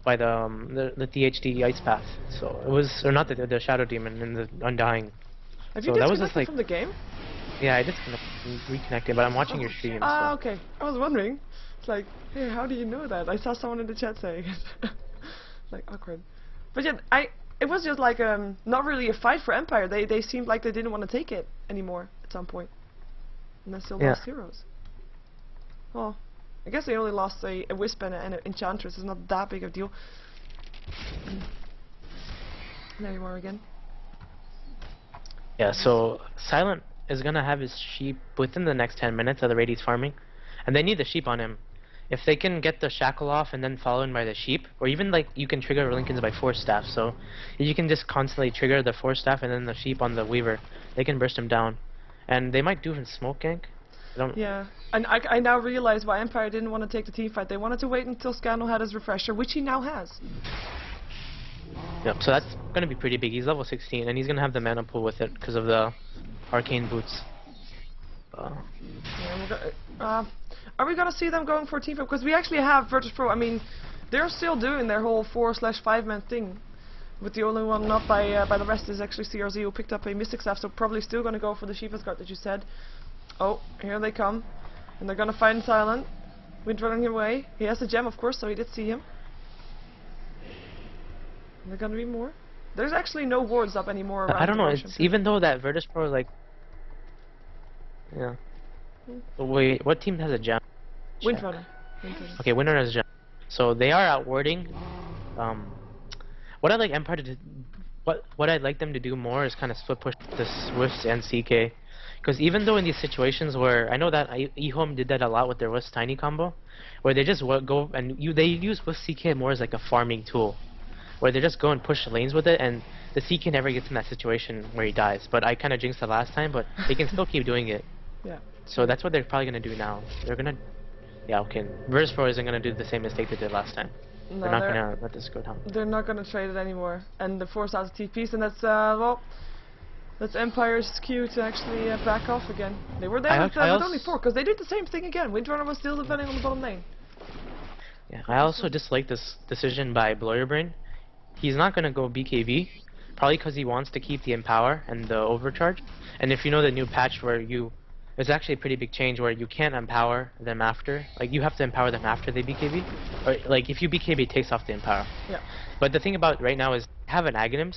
by the THD Ice Path. So it was, or not the Shadow Demon and the Undying. Have so you that was just like from the game? Yeah, I just reconnected, but I'm watching your stream. Ah, so. okay. I was wondering. It's like, hey, how do you know that? I saw someone in the chat saying it. Like awkward. But yeah, it was just like not really a fight for Empire. They seemed like they didn't want to take it anymore at some point, and they still lost heroes. Well, I guess they only lost a Wisp and an Enchantress. It's not that big of a deal. There you are again. Yeah, so Silent is gonna have his sheep within the next 10 minutes of the raid he's farming, and they need the sheep on him. If they can get the shackle off and then follow in by the sheep, or even like you can trigger Lincolns by Force Staff, so you can just constantly trigger the Force Staff and then the sheep on the Weaver. They can burst him down, and they might do even smoke gank. Yeah, and I now realize why Empire didn't want to take the team fight. They wanted to wait until Scandal had his refresher, which he now has. Yep, so that's gonna be pretty big. He's level 16, and he's gonna have the mana pool with it because of the arcane boots. Yeah, are we gonna see them going for a team fight? Because we actually have VirtusPro. I mean, they're still doing their whole 4/5-man thing. With the only one not by the rest is actually CRZ, who picked up a Mystic Staff, so probably still gonna go for the Sheever's Guard that you said. Oh, here they come, and they're gonna find Silent. Wind running him away. He has a gem, of course, so he did see him. Are there gonna be more? There's actually no wards up anymore around. I don't know. Roshan. It's even though that VirtusPro like, yeah. Wait, what team has a gem? Windrunner. Okay, Windrunner has a gem. So they are out warding. What I'd like Empire to do, what I'd like them to do more is kind of split push the Swifts and CK. Because even though in these situations where I know that eHome did that a lot with their Wisp Tiny combo, where they just go and they use Wisp CK more as like a farming tool, where they just go and push lanes with it, and the CK never gets in that situation where he dies. But I kind of jinxed it last time, but they can still keep doing it. Yeah. So that's what they're probably gonna do now. They're gonna, yeah, okay. VirtusPro isn't gonna do the same mistake they did last time. No, they're not gonna let this go down. They're not gonna trade it anymore, and they force out the TPs, and that's well, that's Empire's cue to actually back off again. They were there with only 4, because they did the same thing again. Windrunner was still defending on the bottom lane. Yeah, I also dislike this decision by Blurrybrain. He's not gonna go BKB, probably because he wants to keep the Empower and the Overcharge. And if you know the new patch where there's actually a pretty big change where you can't empower them after. Like, you have to empower them after they BKB. Or, like, if you BKB, it takes off the empower. Yeah. But the thing about right now is, have an Aghanims.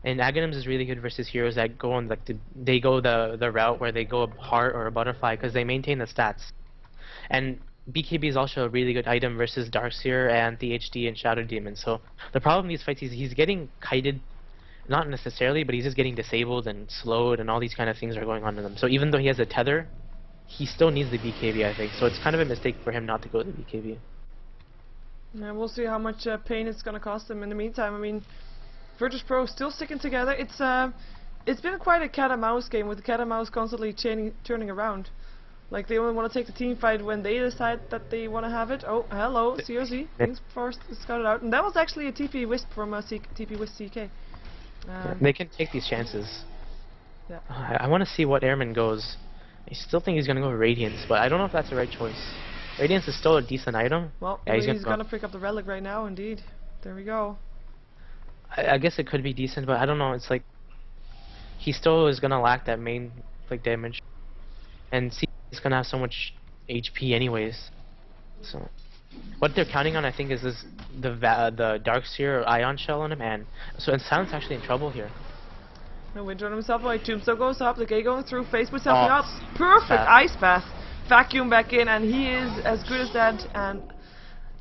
And Aghanims is really good versus heroes that go on, like, they go the route where they go a heart or a butterfly, because they maintain the stats. And BKB is also a really good item versus Darkseer and the HD and Shadow Demon. So, the problem in these fights is he's getting kited. Not necessarily, but he's just getting disabled and slowed, and all these kind of things are going on to them. So even though he has a tether, he still needs the BKB, I think. So it's kind of a mistake for him not to go to the BKB. Yeah, we'll see how much pain it's gonna cost him in the meantime. I mean, VirtusPro still sticking together. It's been quite a cat and mouse game, with the cat and mouse constantly turning around. Like, they only want to take the team fight when they decide that they want to have it. Oh, hello, COZ. Things first scouted out, and that was actually a TP Wisp from TP Wisp CK. Yeah, they can take these chances. Yeah. I want to see what Airman goes. I still think he's going to go Radiance, but I don't know if that's the right choice. Radiance is still a decent item. Well, yeah, he's going to pick up the Relic right now, indeed. There we go. I guess it could be decent, but I don't know. It's like, he still is going to lack that main like damage. And C is going to have so much HP anyways. So what they're counting on, I think, is the Darkseer or Ion Shell on him, and Silent's actually in trouble here. No, Windrunner himself away. Tombstone goes up. The K going through. Face with something up. Perfect Ice Path. Vacuum back in, and he is as good as that. And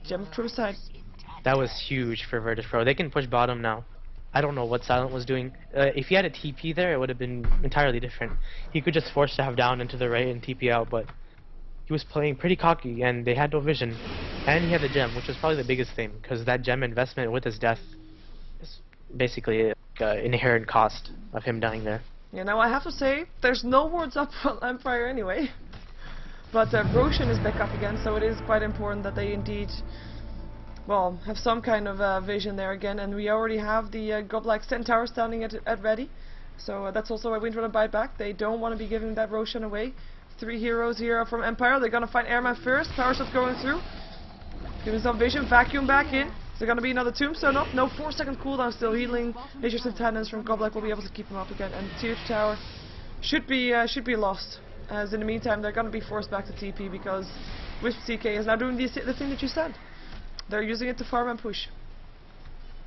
Gem through the side. That was huge for VirtusPro. They can push bottom now. I don't know what Silent was doing. If he had a TP there, it would have been entirely different. He could just force Staff down into the right and TP out, but he was playing pretty cocky, and they had no vision. And he had the gem, which was probably the biggest thing, because that gem investment with his death is basically an inherent cost of him dying there. Yeah, now I have to say, there's no wards up on Empire anyway. But Roshan is back up again, so it is quite important that they indeed, well, have some kind of vision there again. And we already have the Godlike Centaur standing at ready. So that's also why Windrunner bite back. They don't want to be giving that Roshan away. 3 heroes here from Empire. They're gonna find Airman first. Power Shot going through. Giving some vision. Vacuum back in. Is there gonna be another Tombstone up? No, 4-second cooldown still healing. Nature's Attendance from Godlike will be able to keep him up again. And Tier 2 Tower should be lost. As in the meantime, they're gonna be forced back to TP because Wisp CK is now doing the thing that you said. They're using it to farm and push.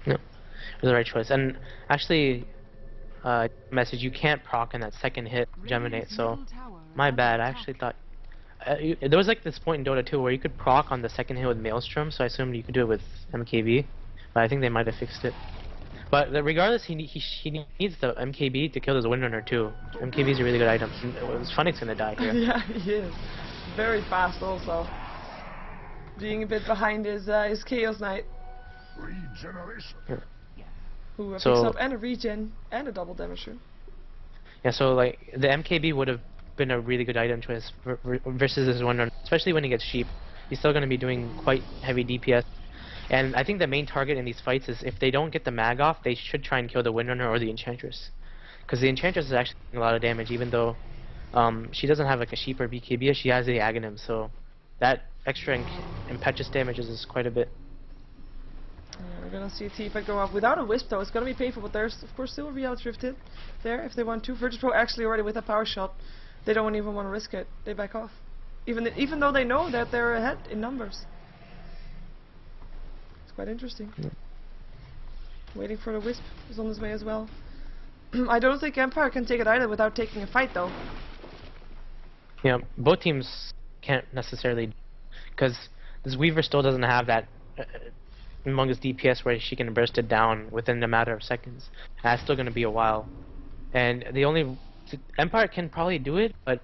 No. was the right choice. And actually, message, you can't proc in that second hit Geminate, so my bad. I actually thought there was like this point in Dota 2 where you could proc on the second hit with Maelstrom, so I assumed you could do it with MKB, but I think they might have fixed it. But regardless, he needs the MKB to kill his Windrunner too. MKB is a really good item. It's funny it's gonna die here. Yeah, he is. Very fast also. Being a bit behind his Chaos Knight. Yeah. Who picks up and a regen and a double damager. Yeah, so like the MKB would have been a really good item choice versus this Windrunner, especially when he gets sheep. He's still gonna be doing quite heavy DPS. And I think the main target in these fights is if they don't get the mag off, they should try and kill the Windrunner or the Enchantress. Because the Enchantress is actually doing a lot of damage, even though she doesn't have like a Sheep or BKB, she has the Aghanim, so that extra impetuous damage is quite a bit. Yeah, we're gonna see a T-Fight go off without a Wisp though. It's gonna be painful, but there's of course still a Reality Rift hit there if they want to. VirtusPro actually already with a power shot. They don't even want to risk it. They back off. Even though they know that they're ahead in numbers. Quite interesting. Yeah. Waiting for the Wisp is on his way as well. I don't think Empire can take it either without taking a fight though. Yeah, both teams can't necessarily, because this Weaver still doesn't have that humongous DPS where she can burst it down within a matter of seconds. That's still going to be a while. And Empire can probably do it, but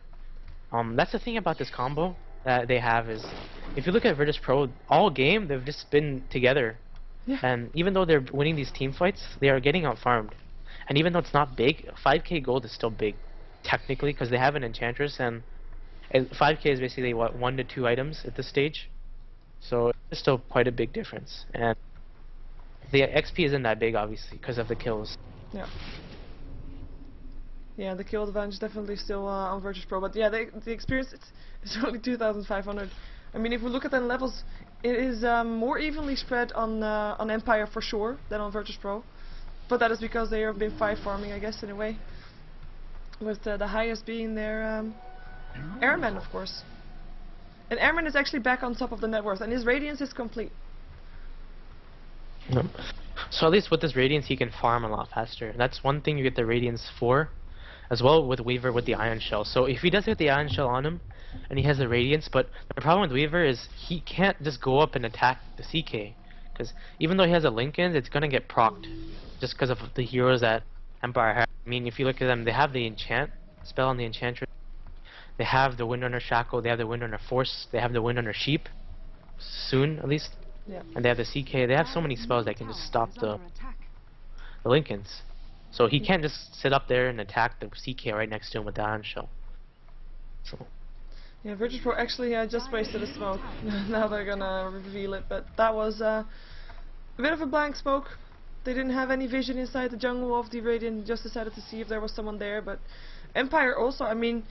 that's the thing about this combo that they have is, if you look at VirtusPro, all game they've just been together, and even though they're winning these team fights, they are getting out farmed. And even though it's not big, 5k gold is still big, technically, because they have an Enchantress, and 5k is basically what, 1 to 2 items at this stage. So it's still quite a big difference, and the XP isn't that big, obviously, because of the kills. Yeah. Yeah, the kill advantage definitely still on VirtusPro, but yeah, the experience it's only 2,500. I mean, if we look at the levels, it is more evenly spread on Empire for sure than on VirtusPro, but that is because they have been 5 farming, I guess, in a way. With the highest being their Airman, of course. And Airman is actually back on top of the net worth, and his Radiance is complete. Yep. So at least with this Radiance, he can farm a lot faster. That's one thing you get the Radiance for, as well with Weaver with the Iron Shell. So if he does get the Iron Shell on him, and he has the Radiance, but the problem with Weaver is he can't just go up and attack the CK, because even though he has a Lincoln, it's gonna get procced, just because of the heroes that Empire has. I mean, if you look at them, they have the Enchant spell on the Enchantress, they have the Windrunner Shackle, they have the Windrunner Force, they have the Windrunner Sheep, soon at least, and they have the CK. They have so many spells that can just stop the Lincolns. So he can't just sit up there and attack the CK right next to him with the Iron Shell. So. Yeah, VirtusPro actually just wasted a smoke. Now they're gonna reveal it, but that was a bit of a blank smoke. They didn't have any vision inside the jungle of the Radiant, just decided to see if there was someone there, but Empire also, I mean,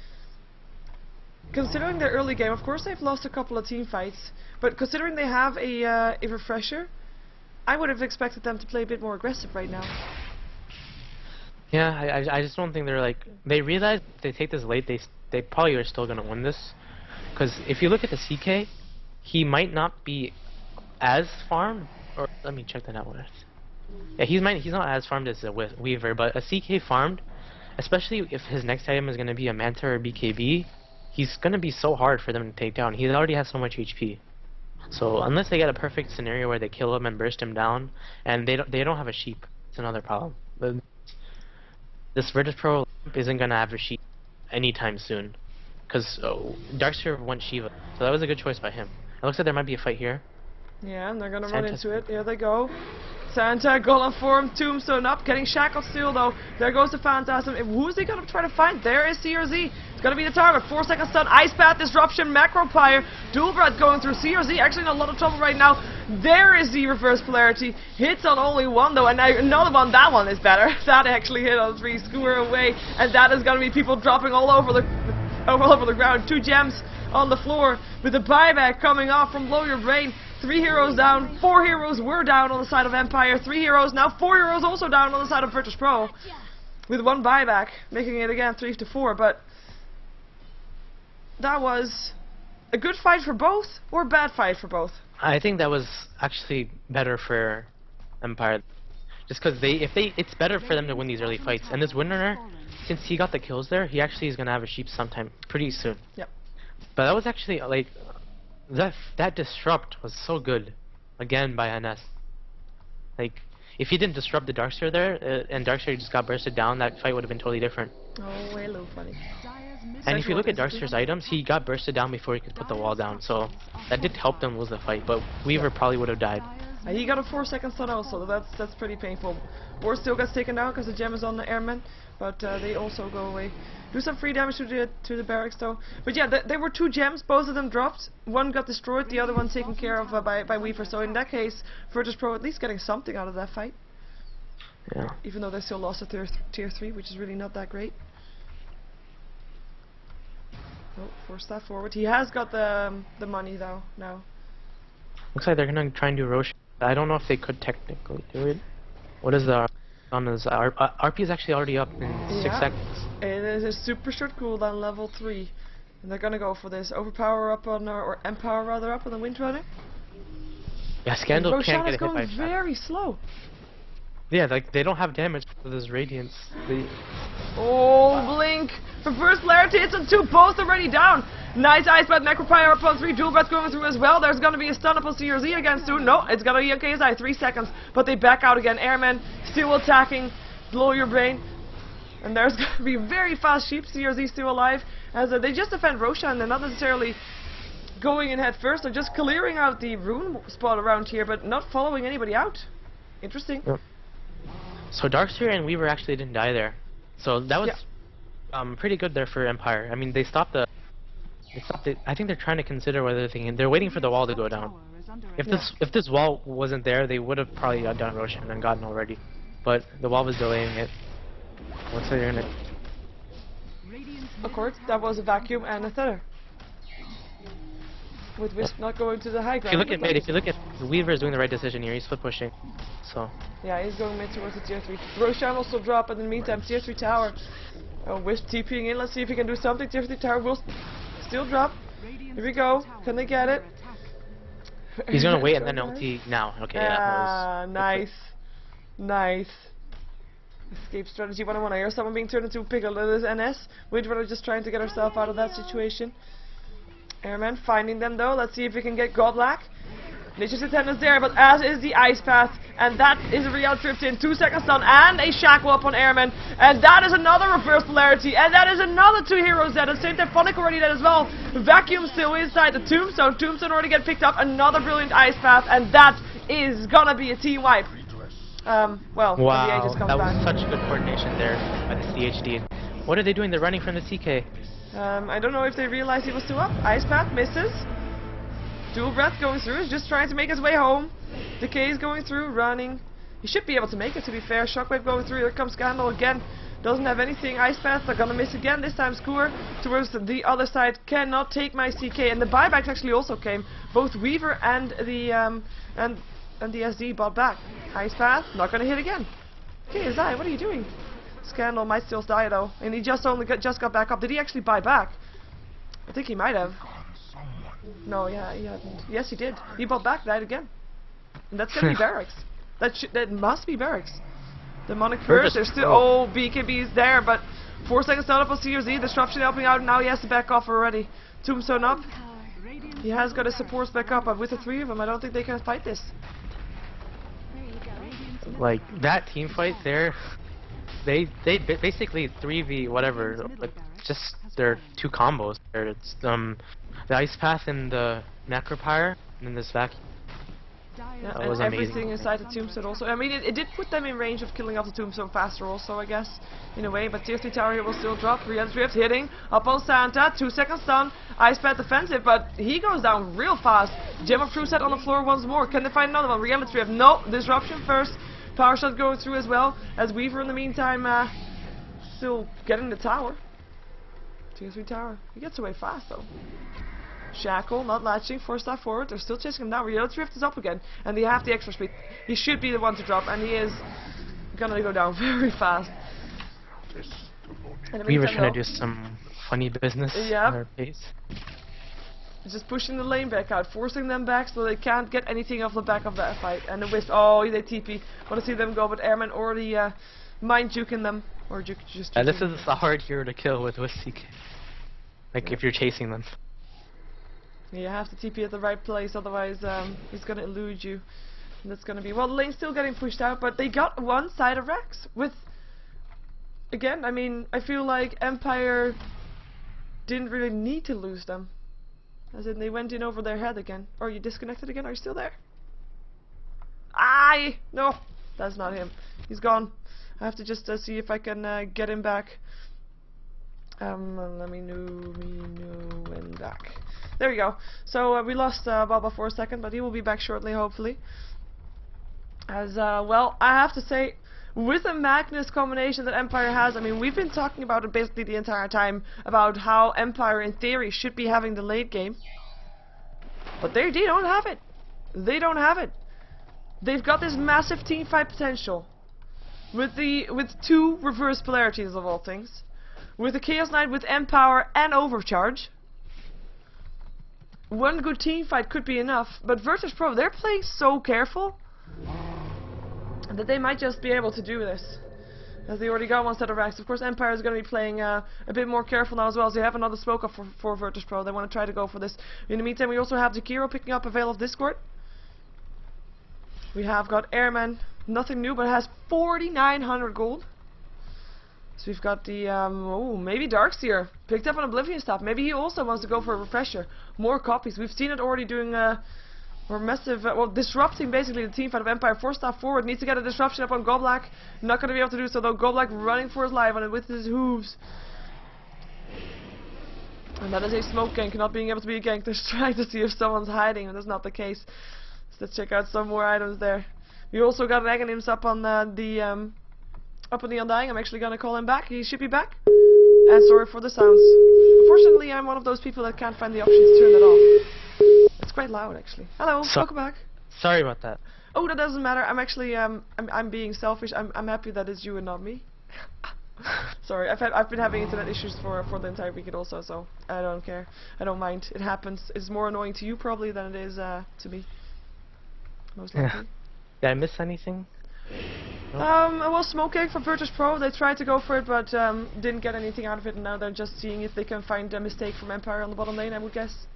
considering their early game, of course they've lost a couple of team fights, but considering they have a refresher, I would have expected them to play a bit more aggressive right now. Yeah, I just don't think they're like, they realize if they take this late, they probably are still gonna win this, because if you look at the CK, he might not be as farmed, or let me check that out. Yeah, he's not as farmed as a Weaver, but a CK farmed, especially if his next item is gonna be a Manta or BKB, he's gonna be so hard for them to take down. He already has so much HP. So unless they get a perfect scenario where they kill him and burst him down, and they don't have a sheep, it's another problem. But this VirtusPro isn't gonna have a sheep anytime soon, because Darkseer went Sheever, so that was a good choice by him. It looks like there might be a fight here. Yeah, and they're gonna run into it. Here they go. Santa, Golem form, Tombstone up, getting shackled still though. There goes the Phantasm. Who's he gonna try to find? There is CRZ. It's gonna be the target. 4-second stun, Ice Path, Disruption, Macropire. Dualbreath going through. CRZ actually in a lot of trouble right now. There is the reverse polarity. Hits on only one though, and another one. That one is better. That actually hit on 3, skewer away, and that is gonna be people dropping all over the ground. 2 gems on the floor with the buyback coming off from Blow Your Brain. 3 heroes down, 4 heroes were down on the side of Empire, 3 heroes, now 4 heroes also down on the side of VirtusPro, with 1 buyback, making it again 3 to 4, but that was a good fight for both, or a bad fight for both? I think that was actually better for Empire, Just because it's better for them to win these early fights. And this Windrunner, since he got the kills there, he actually is gonna have a sheep sometime pretty soon. Yep. But that was actually like that disrupt was so good, again by NS. Like if he didn't disrupt the Darkseer there and Darkseer just got bursted down, that fight would have been totally different. Oh, hello, buddy. And if you look at Darkseer's items, he got bursted down before he could put the wall down, so that did help them lose the fight. But Weaver probably would have died. He got a 4-second stun also. That's pretty painful. War still gets taken down because the gem is on the airman, but they also go away. Do some free damage to the barracks though. But yeah, there were 2 gems. Both of them dropped. One got destroyed. The other one taken care of by Weaver. So in that case, VirtusPro at least getting something out of that fight. Yeah. Even though they still lost a tier 3, which is really not that great. Oh, force that forward. He has got the money though now. Looks like they're gonna try and do Roshan. I don't know if they could technically do it. What is the on his RP is actually already up in 6 seconds. It is a super short cooldown, level 3, and they're gonna go for this. Overpower up on or empower rather up on the Windrunner. Yeah, Scandal Roshan can't get is a hit by going very slow. Yeah, like they don't have damage for this Radiance. Oh, Blink! For first polarity, it's on 2, both already down. Nice Ice Bat, Necropire up on 3, Dual Bat going through as well. There's gonna be a stun up on CRZ again soon. No, it's gonna be on KSI, 3 seconds. But they back out again. Airmen still attacking. Blow your brain. And there's gonna be very fast sheep. CRZ still alive. As they just defend Roshan, they're not necessarily going in head first. They're just clearing out the rune spot around here, but not following anybody out. Interesting. Yep. So Darkseer and Weaver actually didn't die there. So that was pretty good there for Empire. I mean, they stopped the... I think they're trying to consider whether they're waiting for the wall to go down. If this wall wasn't there, they would have probably done Roshan and gotten already. But the wall was delaying it. Looks like they're gonna... Of course, that was a vacuum and a tether. With Wisp not going to the high ground. If you look at Weaver is doing the right decision here. He's split pushing. So. Yeah, he's going mid towards the tier 3. Roshan will still drop, and in the meantime, tier 3 tower. Wisp TPing in. Let's see if he can do something. Tier 3 tower will still drop. Here we go. Can they get it? He's gonna wait and then ulti now. Okay. Yeah, nice. Nice. Escape strategy 101. I hear someone being turned into a pickle. That is NS. Windrunner just trying to get herself out of that situation. Airman finding them though. Let's see if we can get Godlack. Nature's attendance there, but as is the Ice Path, and that is a real drift in 2 seconds stun and a shackle up on Airman, and that is another reverse polarity, and that is another 2 heroes dead. At the same time, Phonic already dead as well. Vacuum still inside the Tombstone. Tombstone already get picked up. Another brilliant Ice Path, and that is gonna be a team wipe. Well, wow, just comes that back. was such good coordination there by the CHD. What are they doing? They're running from the CK. I don't know if they realized he was still up. Ice Path misses. Dual Breath going through. He's just trying to make his way home. Decay is going through, running. He should be able to make it, to be fair. Shockwave going through. Here comes Scandal again. Doesn't have anything. Ice Path, they're gonna miss again. This time Skewer towards the other side. Cannot take my CK. And the buybacks actually also came. Both Weaver and the and the SD bought back. Ice Path, not gonna hit again. KSI, what are you doing? Scandal might still die though. And he just got back up. Did he actually buy back? I think he might have. No, yeah, he hadn't. Yes, he did. He bought back, died again. And that's gonna be barracks. That must be barracks. Demonic Curse, there's still... Oh, BKB is there, but 4 seconds down up on CRZ. Disruption helping out, and now he has to back off already. Tombstone up. He has got his supports back up, but with the 3 of them, I don't think they can fight this. Like, that team fight there, they basically 3v whatever, like, just their 2 combos. It's the Ice Path and the Necropire, and then this vacuum. Yeah, that and was everything amazing. inside the Tombstone also. I mean, it did put them in range of killing off the Tombstone faster also, I guess, in a way. But tier 3 tower here will still drop. Reality Drift hitting up on Santa. 2 seconds stun. Ice Path defensive, but he goes down real fast. Gem of True set on the floor once more. Can they find another one? Reality Drift. No. Disruption first. Power shot going through as well. As Weaver in the meantime still getting the tower. Tier 3 tower. He gets away fast though. Shackle, not latching, 4-star forward. They're still chasing him down. Reality Drift is up again. And they have the extra speed. He should be the one to drop, and he is gonna go down very fast. We were trying to do some funny business at our pace. Just pushing the lane back out, forcing them back so they can't get anything off the back of that fight. And the Wisp, oh, they TP. Want to see them go, but Airman already mind juking them. Or just juking this them. is a hard hero to kill with CK. Like, if you're chasing them. Yeah, you have to TP at the right place, otherwise he's going to elude you. And that's going to be... Well, the lane's still getting pushed out, but they got one side of Rex with... Again, I mean, I feel like Empire didn't really need to lose them. As in, they went in over their head again. Or you disconnected again? Are you still there? Aye! No! That's not him. He's gone. I have to just see if I can get him back. Let me know when back. There we go. So we lost Baba for a second, but he will be back shortly, hopefully. As well, I have to say, with the Magnus combination that Empire has, I mean, we've been talking about it basically the entire time, about how Empire in theory should be having the late game. But they don't have it. They don't have it. They've got this massive teamfight potential. With two reverse polarities of all things. With the Chaos Knight with Empower and Overcharge. One good teamfight could be enough, but VirtusPro, they're playing so careful that they might just be able to do this. As they already got one set of ranks. Of course, Empire is going to be playing a bit more careful now as well, so they have another smoke up for VirtusPro. They want to try to go for this. In the meantime, we also have Jakiro picking up a Veil of Discord. We have got Airman, nothing new, but it has 4,900 gold. So we've got the, maybe Darkseer picked up an Oblivion Staff. Maybe he also wants to go for a refresher. More copies. We've seen it already doing, or massive, disrupting basically the team fight of Empire. 4-staff forward, needs to get a disruption up on Goblak. Not going to be able to do so though. Goblak running for his life on it with his hooves. And that is a smoke gank, not being able to be a gank. They're trying to see if someone's hiding, and that's not the case. So let's check out some more items there. We also got Aghanim's up on up on the Undying. I'm actually going to call him back. He should be back. And sorry for the sounds. Unfortunately, I'm one of those people that can't find the option to turn that off. It's quite loud, actually. Hello, welcome back. Sorry about that. Oh, that doesn't matter. I'm actually, I'm being selfish. I'm happy that it's you and not me. Sorry, I've been having internet issues for the entire weekend also, so I don't care. I don't mind. It happens. It's more annoying to you probably than it is to me. Most likely. Did I miss anything? No? Well, Smoke Egg from VirtusPro, they tried to go for it, but didn't get anything out of it, and now they're just seeing if they can find a mistake from Empire on the bottom lane, I would guess.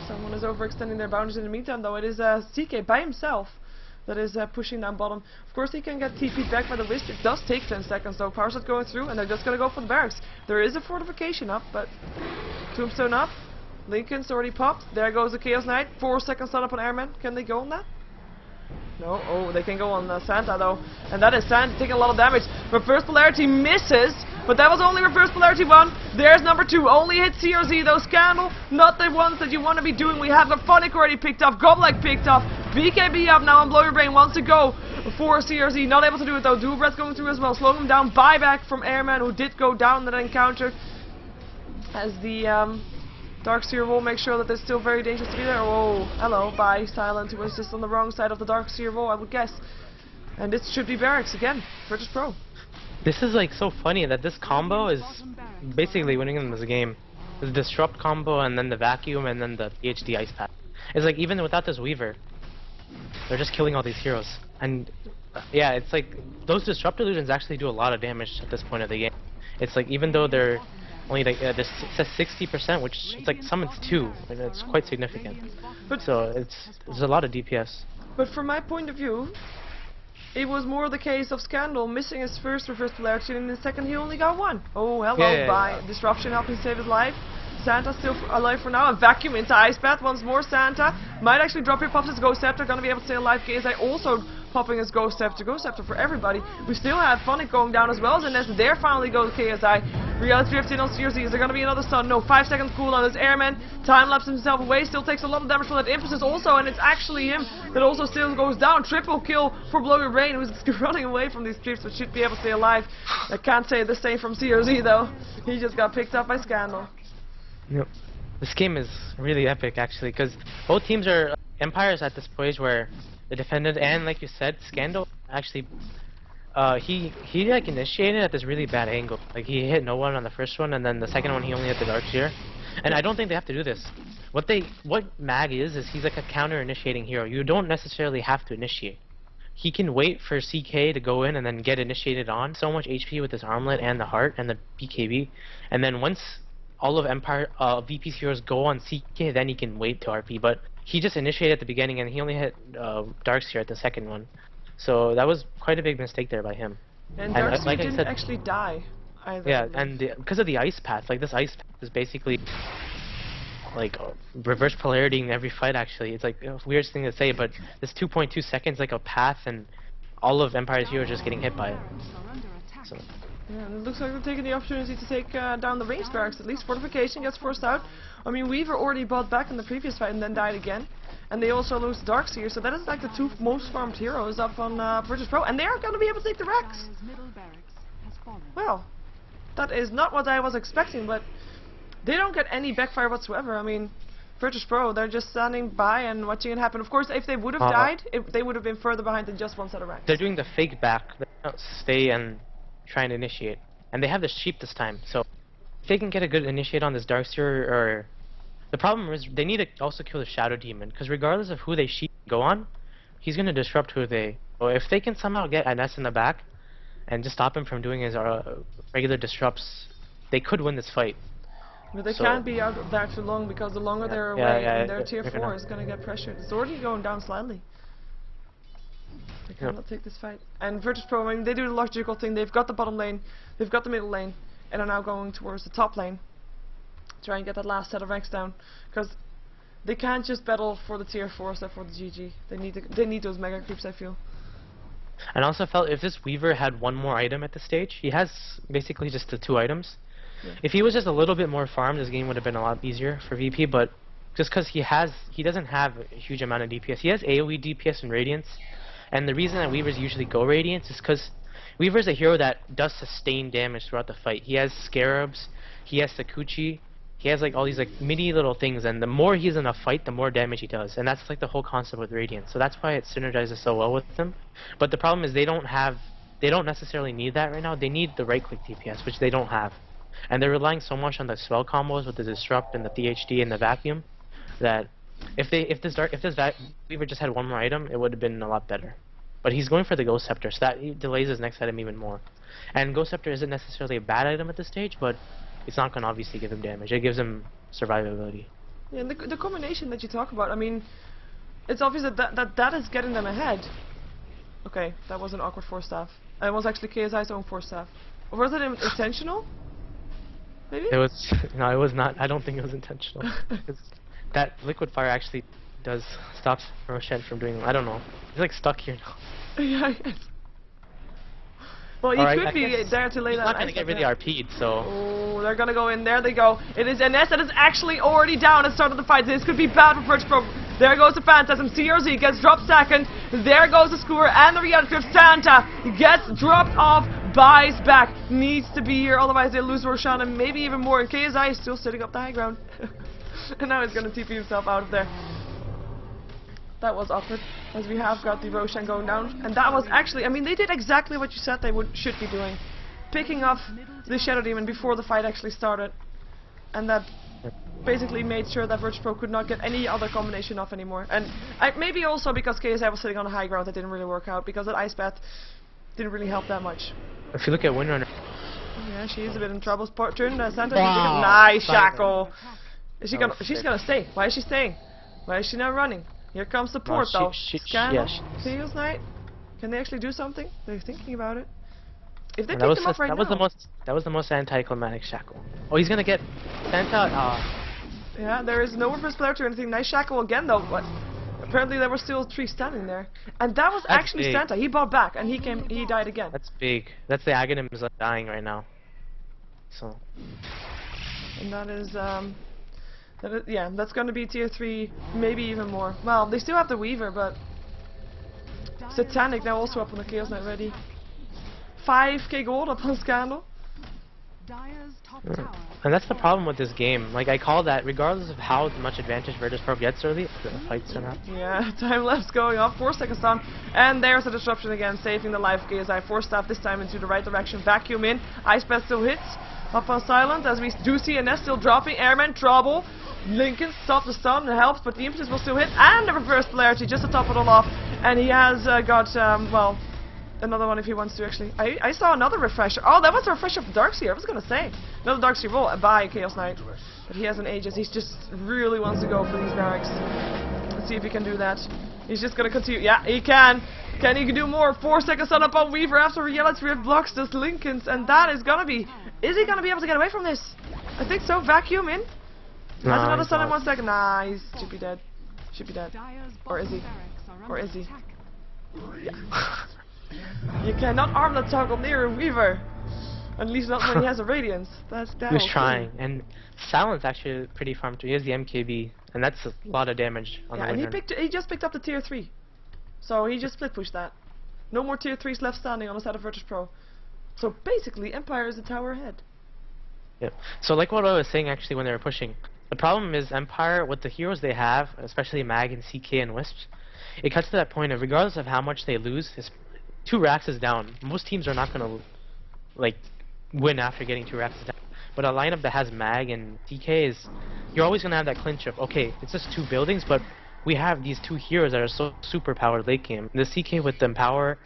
Someone is overextending their boundaries in the meantime, though. It is CK by himself that is pushing down bottom. Of course, he can get TP'd back by the Wisp. It does take 10 seconds, though. Power set going through, and they're just going to go for the barracks. There is a fortification up, but Tombstone up. Lincoln's already popped. There goes the Chaos Knight. 4 seconds stun up on Airman. Can they go on that? No. Oh, they can go on Santa, though. And that is Santa taking a lot of damage. Reverse Polarity misses, but that was only Reverse Polarity 1. There's number 2. Only hit CRZ, though. Scandal, not the ones that you want to be doing. We have Phonic already picked up. Goblak picked up. BKB up now on Blow Your Brain. Wants to go for CRZ. Not able to do it, though. Dual Breath going through as well. Slowing him down. Buyback from Airman, who did go down in that encounter. As the Darkseer will make sure that it's still very dangerous to be there. Oh, hello, bye, Silent, who was just on the wrong side of the Darkseer wall, I would guess. And this should be barracks again, VirtusPro. This is like so funny that this combo is basically winning them as a game. The Disrupt combo and then the Vacuum and then the PhD Ice Pack. It's like even without this Weaver, they're just killing all these heroes. And yeah, it's like those Disrupt illusions actually do a lot of damage at this point of the game. It's like even though they're only like this says 60%, which it's like summons 2, and it's quite significant. But so there's a lot of DPS. But from my point of view, it was more the case of Scandal missing his first reverse polarity, and in the second he only got 1. Oh, hello, bye. Disruption helping save his life. Santa still alive for now. A Vacuum into Ice Path once more. Santa might actually drop here, pops his Ghost Scepter, gonna be able to stay alive. KSI also popping his Ghost Scepter for everybody. We still have Phonic going down as well, and as there finally goes KSI. Reality drifting on CRZ. Is there gonna be another stun? No, 5 seconds cooldown. This Airman time-lapses himself away, still takes a lot of damage from that Emphasis also, and it's actually him that also still goes down. Triple kill for Blow Your Brain, who's running away from these creeps, but should be able to stay alive. I can't say the same from CRZ though. He just got picked up by Scandal. Yep. This game is really epic actually, because both teams are Empires at this point where the defended and, like you said, Scandal actually he like initiated at this really bad angle. Like he hit no one on the first one, and then the second one he only hit the Darkseer. And I don't think they have to do this. What Mag is he's like a counter-initiating hero. You don't necessarily have to initiate. He can wait for CK to go in and then get initiated on. So much HP with his armlet and the heart and the BKB. And then once all of Empire VP's heroes go on CK, then he can wait to RP. But he just initiated at the beginning and he only hit Darkseer at the second one. So that was quite a big mistake there by him. And Darkseer like didn't actually die either. Yeah, and because of the ice path, like this ice path is basically like reverse polarity in every fight. Actually, it's like a weird thing to say, but this 2.2 seconds like a path, and all of Empire's heroes just getting hit by it. So. Yeah, and it looks like they're taking the opportunity to take down the ranged barracks. At least Fortification gets forced out. I mean, Weaver already bought back in the previous fight and then died again. And they also lose Darkseer, so that is like the two most farmed heroes up on VirtusPro, and they are going to be able to take the Rex. Well, that is not what I was expecting, but they don't get any backfire whatsoever. I mean, VirtusPro, they're just standing by and watching it happen. Of course, if they would have died, they would have been further behind than just one set of ranks. They're doing the fake back. They don't stay and try and initiate. And they have the sheep this time, so if they can get a good initiate on this Darkseer, or... The problem is they need to also kill the Shadow Demon, because regardless of who they sheep go on, he's going to disrupt who they... Well, if they can somehow get Ines in the back and just stop him from doing his regular disrupts, they could win this fight. But they can't be out of there too long, because the longer they're away, and their tier 4 is going to get pressured. It's already going down slightly. They cannot take this fight. And VirtusPro, I mean, they do the logical thing. They've got the bottom lane, they've got the middle lane, and are now going towards the top lane. Try and get that last set of ranks down, because they can't just battle for the tier 4 stuff for the GG. They need those mega creeps, I feel. And I also felt if this Weaver had one more item at the stage, he has basically just the 2 items. Yeah. If he was just a little bit more farmed, this game would have been a lot easier for VP. But just because he doesn't have a huge amount of DPS, he has AOE DPS and Radiance. And the reason that Weavers usually go Radiance is because Weaver's a hero that does sustain damage throughout the fight. He has Scarabs, he has Sakuchi. He has like all these like mini little things, and the more he's in a fight, the more damage he does, and that's like the whole concept with Radiant. So that's why it synergizes so well with him. But the problem is they don't necessarily need that right now. They need the right-click DPS, which they don't have, and they're relying so much on the spell combos with the Disrupt and the THD and the Vacuum that if this Weaver just had one more item, it would have been a lot better. But he's going for the Ghost Scepter, so that delays his next item even more. And Ghost Scepter isn't necessarily a bad item at this stage, but it's not going to obviously give him damage. It gives him survivability. Yeah, and the combination that you talk about, I mean, it's obvious that is getting them ahead. Okay, that was an awkward force staff. It was actually KSI's own force staff. Or was it intentional? Maybe? It was... No, it was not. I don't think it was intentional. That liquid fire actually does stop Roshan from doing... I don't know. He's like stuck here now. Yeah, yes. Well, he could be there to lay that. He's not going to get really RP'd, so... Oh, they're going to go in. There they go. It is Ines that is actually already down at the start of the fight. This could be bad for VirtusPro. There goes the Phantasm. CRZ gets dropped second. There goes the Skewer and the reality of Santa gets dropped off. Buys back. Needs to be here, otherwise they lose Roshan and maybe even more. And KSI is still sitting up the high ground. And now he's going to TP himself out of there. That was awkward, as we have got the Roshan going down. And that was actually, I mean, they did exactly what you said they should be doing. Picking off the Shadow Demon before the fight actually started. And that basically made sure that VirtusPro could not get any other combination off anymore. And maybe also because KSI was sitting on a high ground that didn't really work out, because that Ice Path didn't really help that much. If you look at Windrunner... Yeah, she's a bit in trouble. Turn Santa. Wow. Nice Shackle. Is she gonna? She's gonna stay. Why is she staying? Why is she not running? Here comes support though. Scandal. Feels Knight. Can they actually do something? They're thinking about it. If they pick them up right now. That was the most anticlimactic Shackle. Oh, he's gonna get Santa. Yeah, there is no reverse polarity or anything. Nice Shackle again though, but apparently there were still 3 standing there. And that was actually big. Santa. He bought back and he died again. That's big. That's the Aghanim is dying right now. So. And that is yeah, that's going to be tier 3, maybe even more. Well, they still have the Weaver, but Satanic now also up on the Chaos Knight ready. 5k gold up on Scandal. And that's the problem with this game. Like, I call that, regardless of how much advantage VirtusPro gets early, the fights are not. Yeah, time lapse going off, 4 seconds down, and there's a disruption again, saving the life of KSI. Force staff this time into the right direction, vacuum in, Ice Path still hits. Up on silent as we do see Ines still dropping. Airman trouble. Lincoln stops the stun, it helps, but the impetus will still hit. And the reverse polarity just to top it all off. And he has got, well, another one if he wants to actually. I saw another refresher. Oh, that was a refresher for Darkseer. I was going to say. Another Darkseer roll by Chaos Knight. But he hasn't Aegis. He just really wants to go for these barracks. Let's see if he can do that. He's just going to continue. Yeah, he can. Can he do more? 4 seconds stun up on Weaver after Reality Rift blocks this Lincoln's. And that is going to be... Is he going to be able to get away from this? I think so. Vacuum in. No, has another stun in 1 second. Nah, he should be dead. Should be dead. Or is he? Or is he? Yeah. You cannot arm the toggle near Weaver. At least not when he has a Radiance. That he was trying. And Silent's actually pretty farmed too. He has the MKB. And that's a lot of damage on the and winner. he just picked up the tier 3. So he just split pushed that. No more tier 3s left standing on the side of VirtusPro. So basically, Empire is a tower ahead. Yep. So like what I was saying actually when they were pushing. The problem is Empire, with the heroes they have, especially Mag and CK and Wisps, it cuts to that point of regardless of how much they lose, 2 racks is down. Most teams are not going to like win after getting 2 racks down. But a lineup that has Mag and CK is, you're always going to have that clinch of, okay, it's just 2 buildings, but we have these 2 heroes that are so super powered late game. The CK with the Empower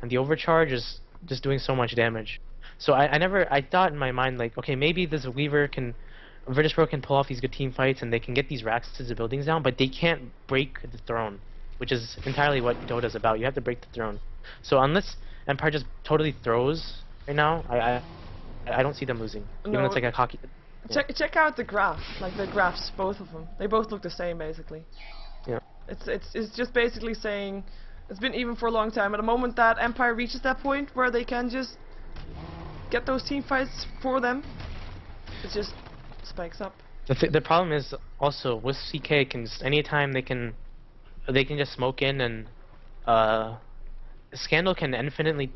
and the Overcharge is just doing so much damage. So I thought in my mind like, okay, maybe this Weaver can, VirtusPro can pull off these good team fights and they can get these racks to the buildings down, but they can't break the throne, which is entirely what Dota's about. You have to break the throne. So unless Empire just totally throws right now, I don't see them losing. No. Even though it's like a cocky. Yeah. Check out the graph, like the graphs, both of them. They both look the same basically. Yeah. It's just basically saying it's been even for a long time. At the moment that Empire reaches that point where they can just get those team fights for them, it just spikes up. The problem is also with CK can just, anytime they can just smoke in and Scandal can infinitely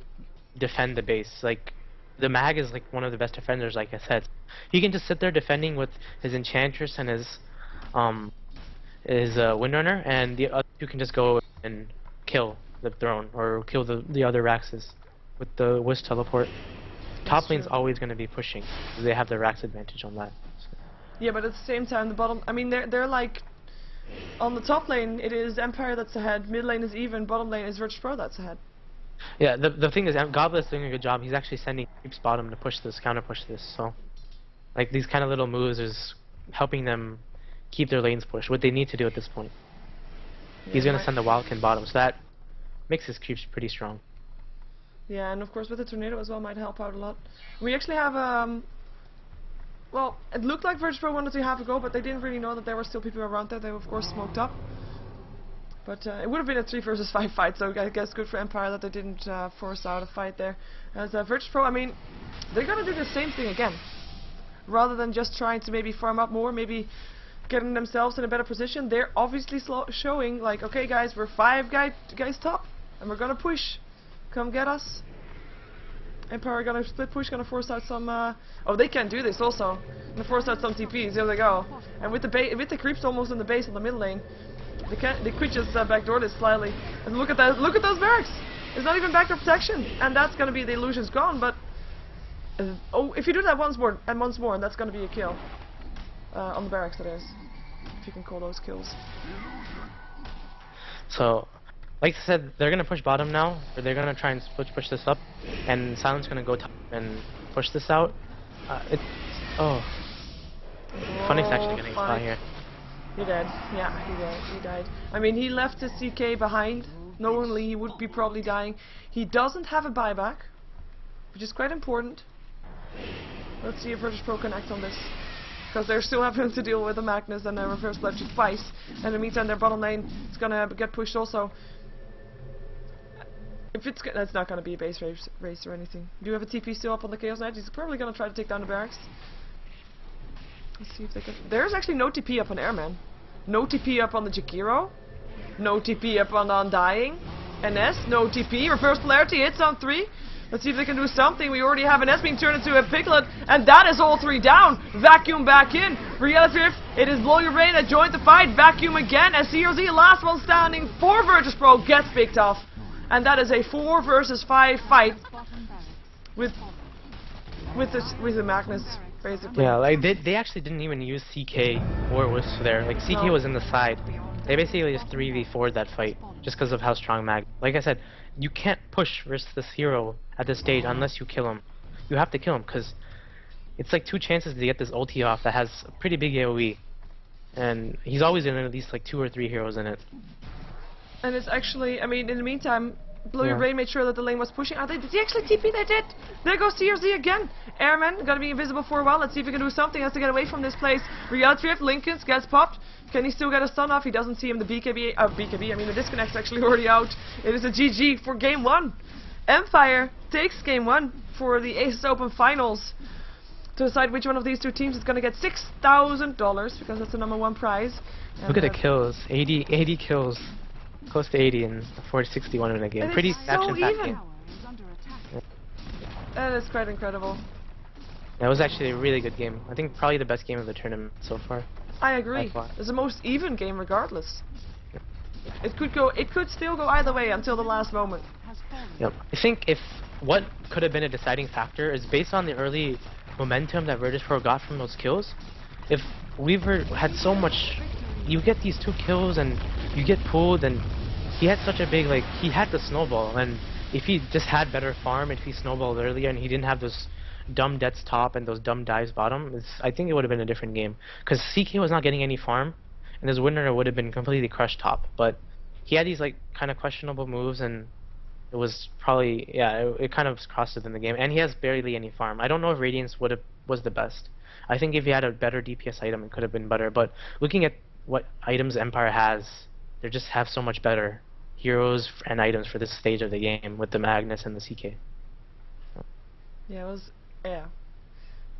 defend the base. Like the Mag is like one of the best defenders, like I said. He can just sit there defending with his Enchantress and his Windrunner, and the other 2 can just go and kill the throne or kill the other Raxes with the Wisp teleport. Top lane's always going to be pushing. They have the Rax advantage on that. So. Yeah, but at the same time, the bottom. I mean, they're like on the top lane. It is Empire that's ahead. Mid lane is even. Bottom lane is VirtusPro that's ahead. Yeah, the thing is, Goblet's doing a good job. He's actually sending creeps bottom to push this, counter push this. So, like these kind of little moves is helping them keep their lanes pushed. What they need to do at this point. Yeah, he's going to send the Wildkin bottom, so that makes his creeps pretty strong. Yeah, and of course with the tornado as well might help out a lot. We actually have well, it looked like VirtusPro wanted to have a go, but they didn't really know that there were still people around there. They were of course smoked up. But it would have been a 3 versus 5 fight, so I guess good for Empire that they didn't force out a fight there. As VirtusPro, I mean, they're gonna do the same thing again. Rather than just trying to maybe farm up more, maybe getting themselves in a better position, they're obviously showing like, okay guys, we're 5 guys top, and we're gonna push. Come get us. Empire gonna split push, gonna force out some. Oh, they can do this also. Gonna force out some TPs. There they go. And with the creeps almost in the base on the mid lane, they could just backdoor this slightly. And look at that! Look at those barracks. It's not even backdoor protection, and that's gonna be the illusion's gone. But oh, if you do that once more, and that's gonna be a kill on the barracks. That is, if you can call those kills. So. Like I said, they're gonna push bottom now, or they're gonna try and push this up, and Silent's gonna go top and push this out. Funny's actually getting caught here. He died. Yeah, he died. I mean, he left his CK behind, knowingly he would be probably dying. He doesn't have a buyback, which is quite important. Let's see if VirtusPro can act on this, because they're still having to deal with the Magnus and the reverse left twice. And in the meantime, their bottom lane is gonna get pushed also. If that's not going to be a base race or anything. Do you have a TP still up on the Chaos Knight? He's probably going to try to take down the barracks. Let's see if they can. There's actually no TP up on Airman. No TP up on the Jakiro. No TP up on Undying. NS, no TP. Reverse polarity hits on 3. Let's see if they can do something. We already have an S being turned into a Piglet, and that is all 3 down. Vacuum back in. Reality Rift, it is Blow Your Brain that joined the fight. Vacuum again, as CRZ, last one standing for VirtusPro, gets picked off. And that is a 4 versus 5 fight with with the Magnus, basically. Yeah, like they actually didn't even use CK or Wisp there. Like CK was in the side. They basically just 3v4'd that fight just because of how strong Mag. Like I said, you can't push versus this hero at this stage unless you kill him. You have to kill him because it's like 2 chances to get this ulti off that has a pretty big AoE, and he's always in at least like 2 or 3 heroes in it. And it's actually, I mean, in the meantime, Blow Your Brain made sure that the lane was pushing. Did he actually TP? They did! There goes TRZ again! Airman, gotta be invisible for a while. Let's see if he can do something. Has to get away from this place. Reality Rift, Lincolns gets popped. Can he still get a stun off? He doesn't see him. The the disconnect's actually already out. It is a GG for game 1. Empire takes game 1 for the ASUS Open Finals. To decide which one of these 2 teams is gonna get $6,000, because that's the #1 prize. And look at the kills. 80 kills. Close to 80 and 40-61 in a game. Pretty action-packed game. That is quite incredible. That was actually a really good game. I think probably the best game of the tournament so far. I agree. It's the most even game regardless. It could still go either way until the last moment. Yep. I think if what could have been a deciding factor is based on the early momentum that VirtusPro got from those kills. If Weaver had so much, you get these 2 kills and you get pulled, and he had such a big, like, he had the snowball, and if he just had better farm, if he snowballed earlier and he didn't have those dumb deaths top and those dumb dives bottom, I think it would have been a different game. Because CK was not getting any farm, and his winner would have been completely crushed top. But he had these, like, kind of questionable moves, and it was probably, yeah, it kind of cost him in the game. And he has barely any farm. I don't know if Radiance was the best. I think if he had a better DPS item, it could have been better. But looking at what items Empire has, they just have so much better heroes and items for this stage of the game with the Magnus and the CK. Yeah, it was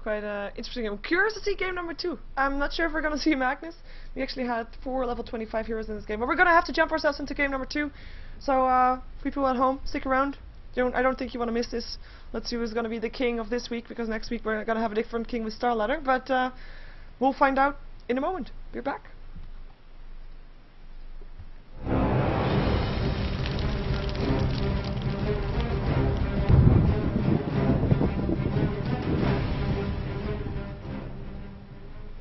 quite interesting. I'm curious to see game #2. I'm not sure if we're gonna see Magnus. We actually had 4 level 25 heroes in this game, but we're gonna have to jump ourselves into game #2. So people at home, stick around. I don't think you want to miss this. Let's see who's gonna be the king of this week, because next week we're gonna have a different king with Star Ladder. But we'll find out in a moment. We're back.